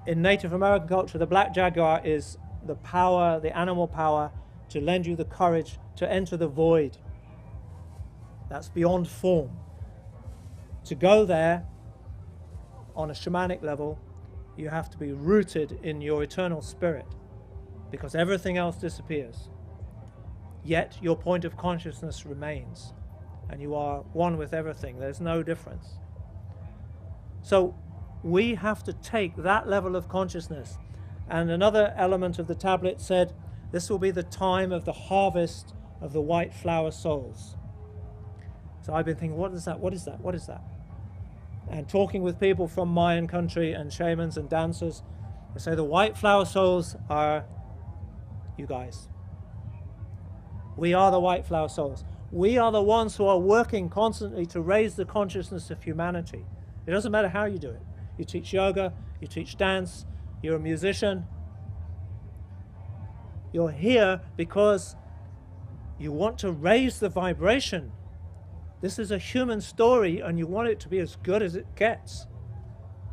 In Native American culture, the black jaguar is the power, the animal power, to lend you the courage to enter the void. That's beyond form. To go there on a shamanic level, you have to be rooted in your eternal spirit, because everything else disappears. Yet your point of consciousness remains, and you are one with everything. There's no difference. So we have to take that level of consciousness. And another element of the tablet said, this will be the time of the harvest of the white flower souls. So I've been thinking, what is that? What is that? What is that? And talking with people from Mayan country and shamans and dancers, they say the white flower souls are you guys. We are the white flower souls. We are the ones who are working constantly to raise the consciousness of humanity. It doesn't matter how you do it. You teach yoga, you teach dance, you're a musician. You're here because you want to raise the vibration. This is a human story, and you want it to be as good as it gets.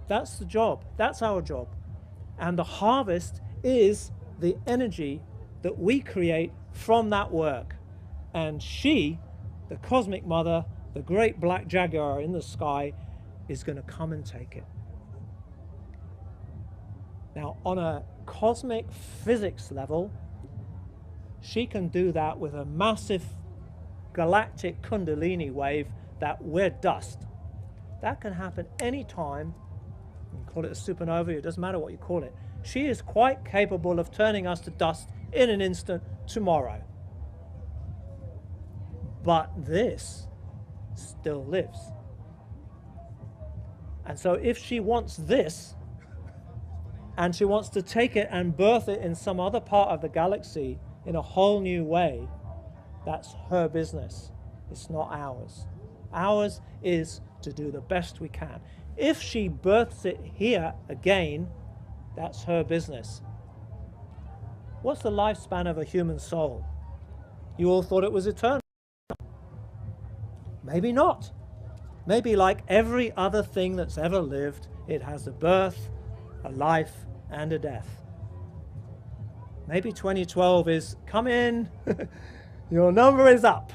That's the job. That's our job. And the harvest is the energy that we create from that work. And she, the cosmic mother, the great black jaguar in the sky, is going to come and take it. Now, on a cosmic physics level, she can do that with a massive galactic kundalini wave that we're dust. That can happen anytime. You can call it a supernova, it doesn't matter what you call it. She is quite capable of turning us to dust in an instant tomorrow. But this still lives. And so if she wants this, and she wants to take it and birth it in some other part of the galaxy in a whole new way, that's her business. It's not ours. Ours is to do the best we can. If she births it here again, that's her business. What's the lifespan of a human soul? You all thought it was eternal. Maybe not. Maybe like every other thing that's ever lived, it has a birth, a life, and a death. Maybe 2012 is, come in, your number is up.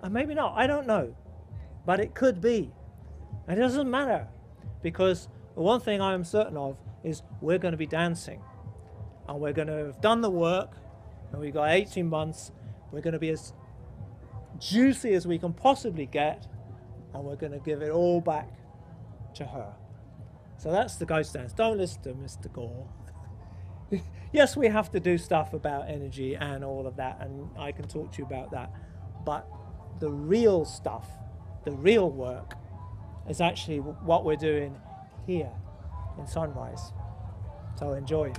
And maybe not, I don't know. But it could be. And it doesn't matter, because the one thing I am certain of is we're going to be dancing. And we're going to have done the work, and we've got 18 months. We're going to be as juicy as we can possibly get, and we're going to give it all back to her. So that's the ghost dance. Don't listen to Mr. Gore. Yes, we have to do stuff about energy and all of that, and I can talk to you about that. But the real stuff, the real work, is actually what we're doing here in Sunrise. So enjoy.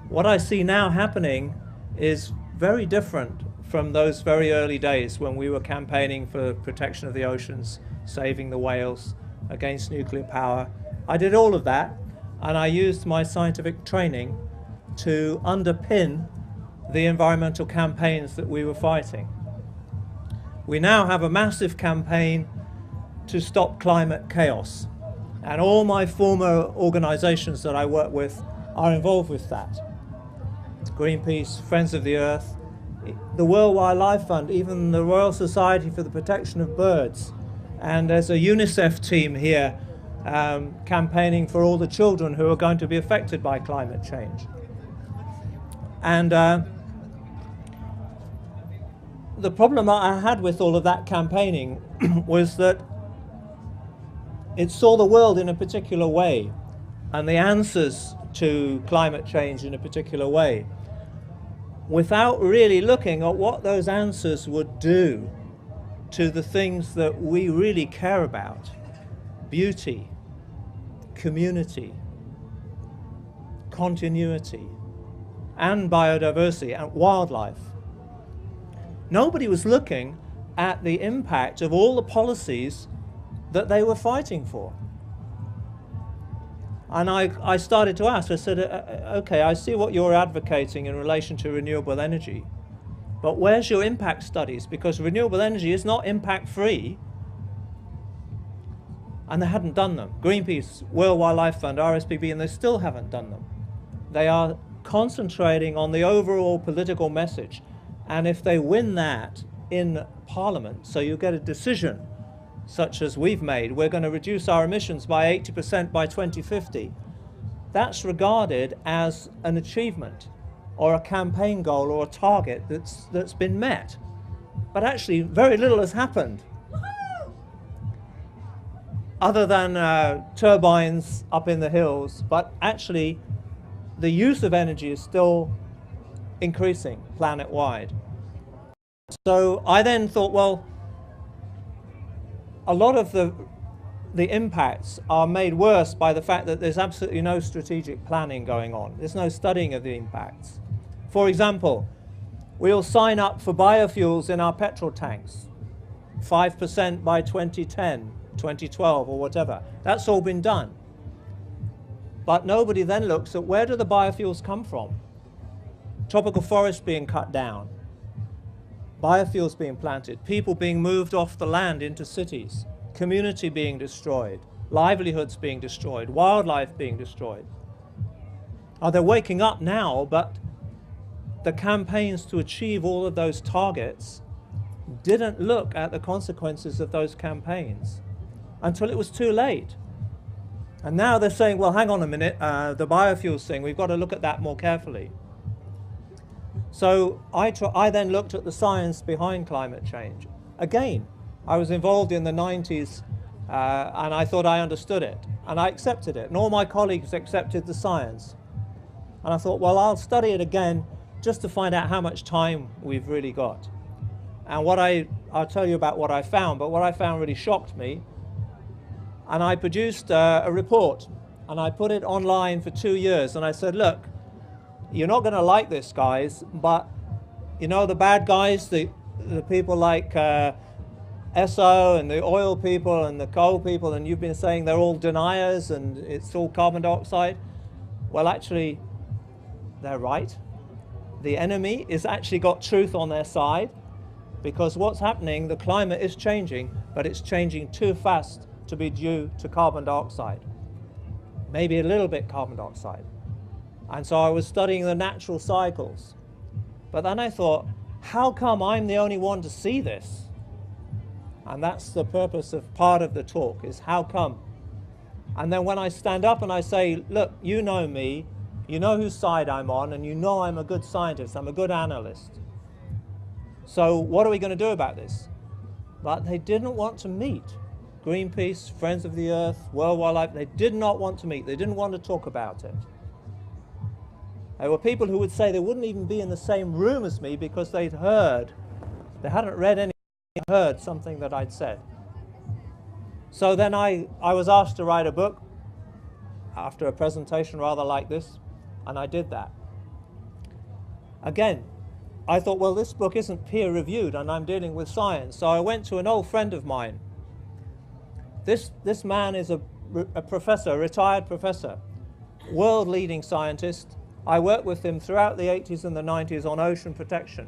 What I see now happening is very different from those very early days when we were campaigning for protection of the oceans, saving the whales, against nuclear power. I did all of that, and I used my scientific training to underpin the environmental campaigns that we were fighting. We now have a massive campaign to stop climate chaos, and all my former organizations that I work with are involved with that. Greenpeace, Friends of the Earth, the World Wildlife Fund, even the Royal Society for the Protection of Birds. And there's a UNICEF team here campaigning for all the children who are going to be affected by climate change. And the problem I had with all of that campaigning was that it saw the world in a particular way and the answers to climate change in a particular way, without really looking at what those answers would do to the things that we really care about: beauty, community, continuity, and biodiversity, and wildlife. Nobody was looking at the impact of all the policies that they were fighting for. And I started to ask, I said, okay, I see what you're advocating in relation to renewable energy, but where's your impact studies? Because renewable energy is not impact-free. And they hadn't done them. Greenpeace, World Wildlife Fund, RSPB, and they still haven't done them. They are concentrating on the overall political message. And if they win that in Parliament, so you get a decision such as we've made, we're going to reduce our emissions by 80% by 2050, that's regarded as an achievement or a campaign goal or a target that's been met. But actually very little has happened other than turbines up in the hills, but actually the use of energy is still increasing planet-wide. So I then thought, well, a lot of the impacts are made worse by the fact that there's absolutely no strategic planning going on. There's no studying of the impacts. For example, we'll sign up for biofuels in our petrol tanks, 5% by 2010, 2012 or whatever. That's all been done. But nobody then looks at where do the biofuels come from? Tropical forests being cut down, biofuels being planted, people being moved off the land into cities, community being destroyed, livelihoods being destroyed, wildlife being destroyed. They're waking up now, but the campaigns to achieve all of those targets didn't look at the consequences of those campaigns until it was too late. And now they're saying, well, hang on a minute, the biofuels thing, we've got to look at that more carefully. So I then looked at the science behind climate change. Again, I was involved in the 90s and I thought I understood it and I accepted it, and all my colleagues accepted the science. And I thought, well, I'll study it again just to find out how much time we've really got. And I'll tell you about what I found, but what I found really shocked me. And I produced a report and I put it online for 2 years, and I said, look, you're not going to like this, guys, but you know the bad guys, the people like SO and the oil people and the coal people, and you've been saying they're all deniers and it's all carbon dioxide. Well, actually, they're right. The enemy has actually got truth on their side, because what's happening, the climate is changing, but it's changing too fast to be due to carbon dioxide. Maybe a little bit carbon dioxide. And so I was studying the natural cycles. But then I thought, how come I'm the only one to see this? And that's the purpose of part of the talk, is how come? And then when I stand up and I say, look, you know me, you know whose side I'm on, and you know I'm a good scientist, I'm a good analyst. So what are we going to do about this? But they didn't want to meet. Greenpeace, Friends of the Earth, World Wildlife, they did not want to meet. They didn't want to talk about it. There were people who would say they wouldn't even be in the same room as me because they hadn't read anything, heard something that I'd said. So then I was asked to write a book after a presentation rather like this, and I did that. Again, I thought, well, this book isn't peer-reviewed and I'm dealing with science, so I went to an old friend of mine. This man is a professor, a retired professor, world-leading scientist. I worked with him throughout the 80s and the 90s on ocean protection.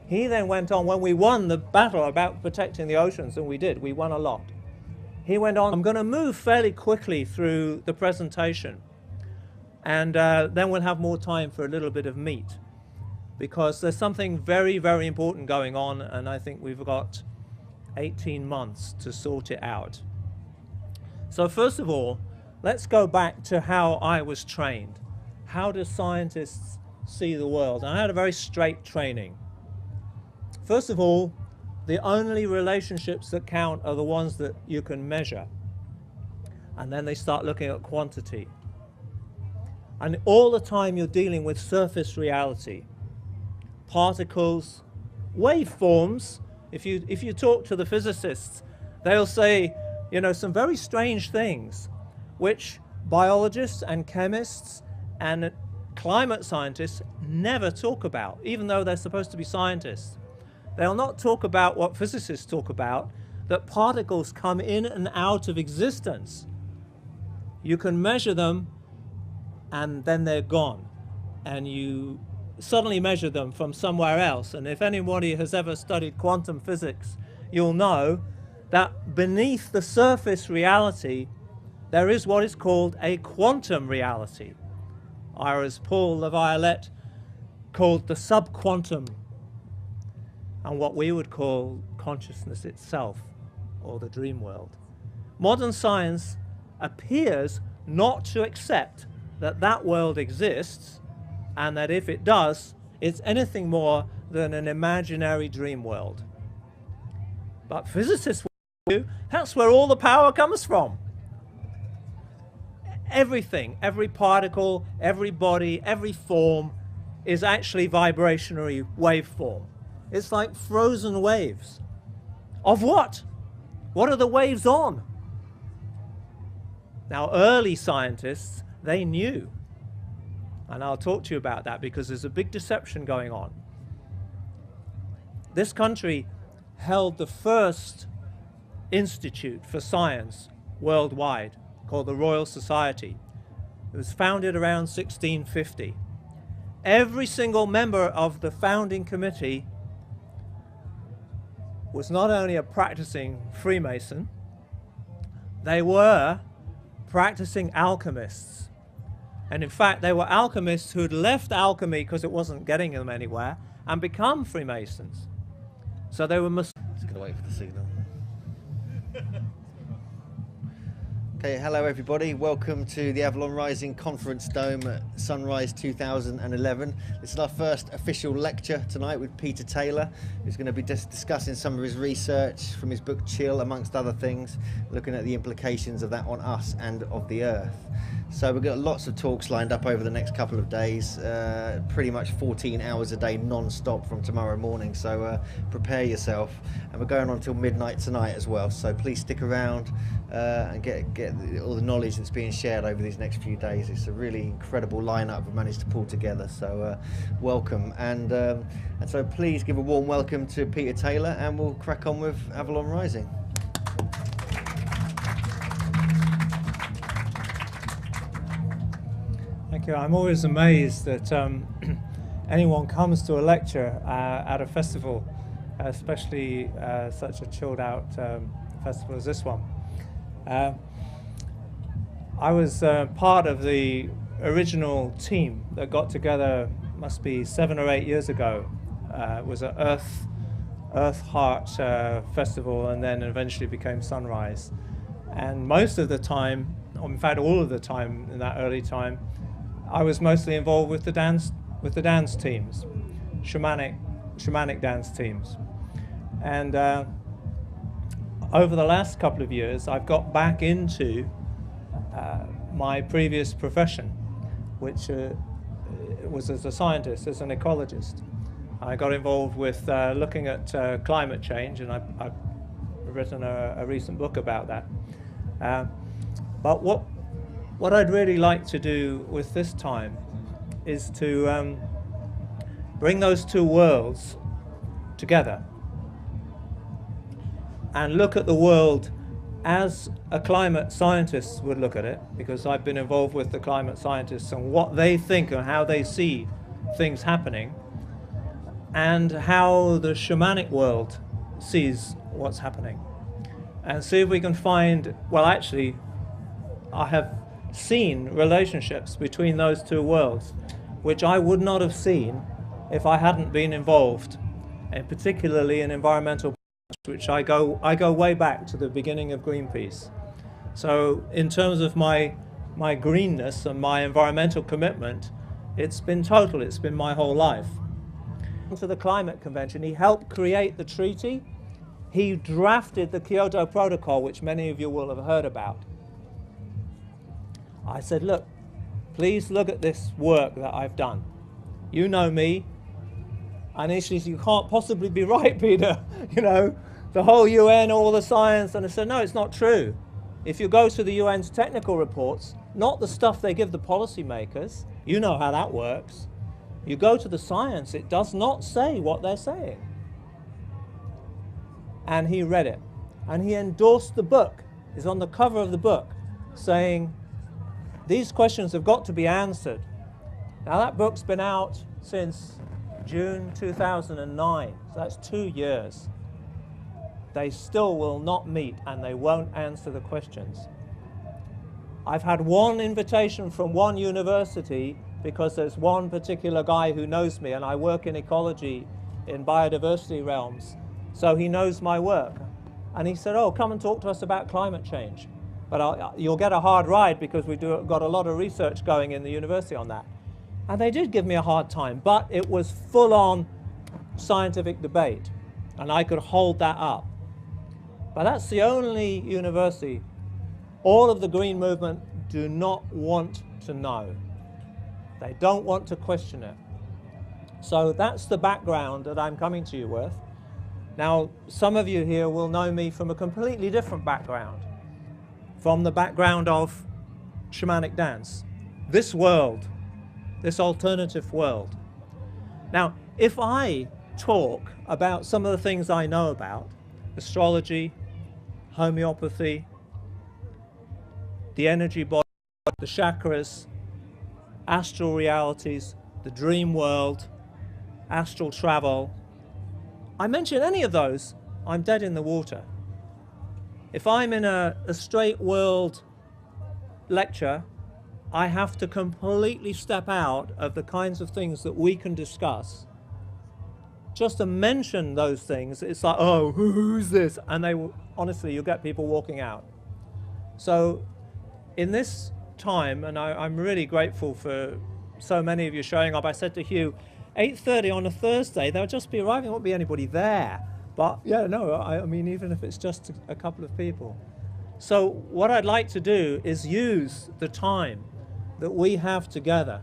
He then went on, when we won the battle about protecting the oceans, and we did, we won a lot. He went on, I'm going to move fairly quickly through the presentation, and then we'll have more time for a little bit of meat, because there's something very, very important going on, and I think we've got 18 months to sort it out. So first of all, let's go back to how I was trained. How do scientists see the world? And I had a very straight training. First of all, the only relationships that count are the ones that you can measure. And then they start looking at quantity. And all the time you're dealing with surface reality. Particles, waveforms. If you talk to the physicists, they'll say, you know, some very strange things, which biologists and chemists and climate scientists never talk about, even though they're supposed to be scientists. They'll not talk about what physicists talk about, that particles come in and out of existence. You can measure them and then they're gone. And you suddenly measure them from somewhere else. And if anybody has ever studied quantum physics, you'll know that beneath the surface reality, there is what is called a quantum reality, or as Paul Laviolette called the subquantum, and what we would call consciousness itself, or the dream world. Modern science appears not to accept that that world exists, and that if it does, it's anything more than an imaginary dream world. But physicists will argue that's where all the power comes from. Everything, every particle, every body, every form is actually vibrationary waveform. It's like frozen waves. Of what? What are the waves on? Now, early scientists, they knew. And I'll talk to you about that because there's a big deception going on. This country held the first institute for science worldwide, called the Royal Society. It was founded around 1650. Every single member of the founding committee was not only a practicing Freemason, they were practicing alchemists. And in fact, they were alchemists who had left alchemy because it wasn't getting them anywhere and become Freemasons. So they were Just going to wait for the signal. Okay, hello everybody. Welcome to the Avalon Rising Conference Dome at Sunrise 2011. This is our first official lecture tonight with Peter Taylor, who's going to be discussing some of his research from his book Chill, amongst other things, looking at the implications of that on us and of the Earth. So we've got lots of talks lined up over the next couple of days, pretty much 14 hours a day non-stop from tomorrow morning, so prepare yourself. And we're going on until midnight tonight as well, so please stick around. and get all the knowledge that's being shared over these next few days. It's a really incredible lineup we've managed to pull together. So welcome, and so please give a warm welcome to Peter Taylor, and we'll crack on with Avalon Rising. Thank you. I'm always amazed that anyone comes to a lecture at a festival, especially such a chilled out festival as this one. I was part of the original team that got together, must be 7 or 8 years ago. It was an Earth Heart festival, and then eventually became Sunrise. And most of the time, or in fact all of the time in that early time, I was mostly involved with the dance teams, shamanic dance teams. And over the last couple of years, I've got back into my previous profession, which was as a scientist, as an ecologist. I got involved with looking at climate change, and I've written a recent book about that. But what I'd really like to do with this time is to bring those two worlds together and look at the world as a climate scientist would look at it, because I've been involved with the climate scientists and what they think and how they see things happening, and how the shamanic world sees what's happening, and see if we can find, well, actually, I have seen relationships between those two worlds which I would not have seen if I hadn't been involved, and particularly in environmental, which I go way back to the beginning of Greenpeace. So in terms of my greenness and my environmental commitment, it's been total, it's been my whole life. To the climate convention, he helped create the treaty, he drafted the Kyoto Protocol, which many of you will have heard about. I said, look, please look at this work that I've done. You know me. And he says, you can't possibly be right, Peter. You know, the whole UN, all the science. And I said, no, it's not true. If you go to the UN's technical reports, not the stuff they give the policymakers, you know how that works. You go to the science, it does not say what they're saying. And he read it. And he endorsed the book. It's on the cover of the book, saying, these questions have got to be answered. Now that book's been out since June 2009, so that's 2 years. They still will not meet, and they won't answer the questions. I've had one invitation from one university because there's one particular guy who knows me, and I work in ecology in biodiversity realms, so he knows my work. And he said, oh, come and talk to us about climate change. But you'll get a hard ride because we've got a lot of research going in the university on that. And they did give me a hard time, but it was full-on scientific debate, and I could hold that up. But that's the only university. All of the green movement do not want to know. They don't want to question it. So that's the background that I'm coming to you with. Now, some of you here will know me from a completely different background, from the background of shamanic dance. This world, this alternative world. Now, if I talk about some of the things I know about, astrology, homeopathy, the energy body, the chakras, astral realities, the dream world, astral travel, I mention any of those, I'm dead in the water. If I'm in a straight world lecture, I have to completely step out of the kinds of things that we can discuss. Just to mention those things, it's like, oh, who's this? And they will, honestly, you'll get people walking out. So in this time, and I'm really grateful for so many of you showing up. I said to Hugh, 8:30 on a Thursday, they'll just be arriving, there won't be anybody there. But yeah, no, I mean, even if it's just a couple of people. So what I'd like to do is use the time that we have together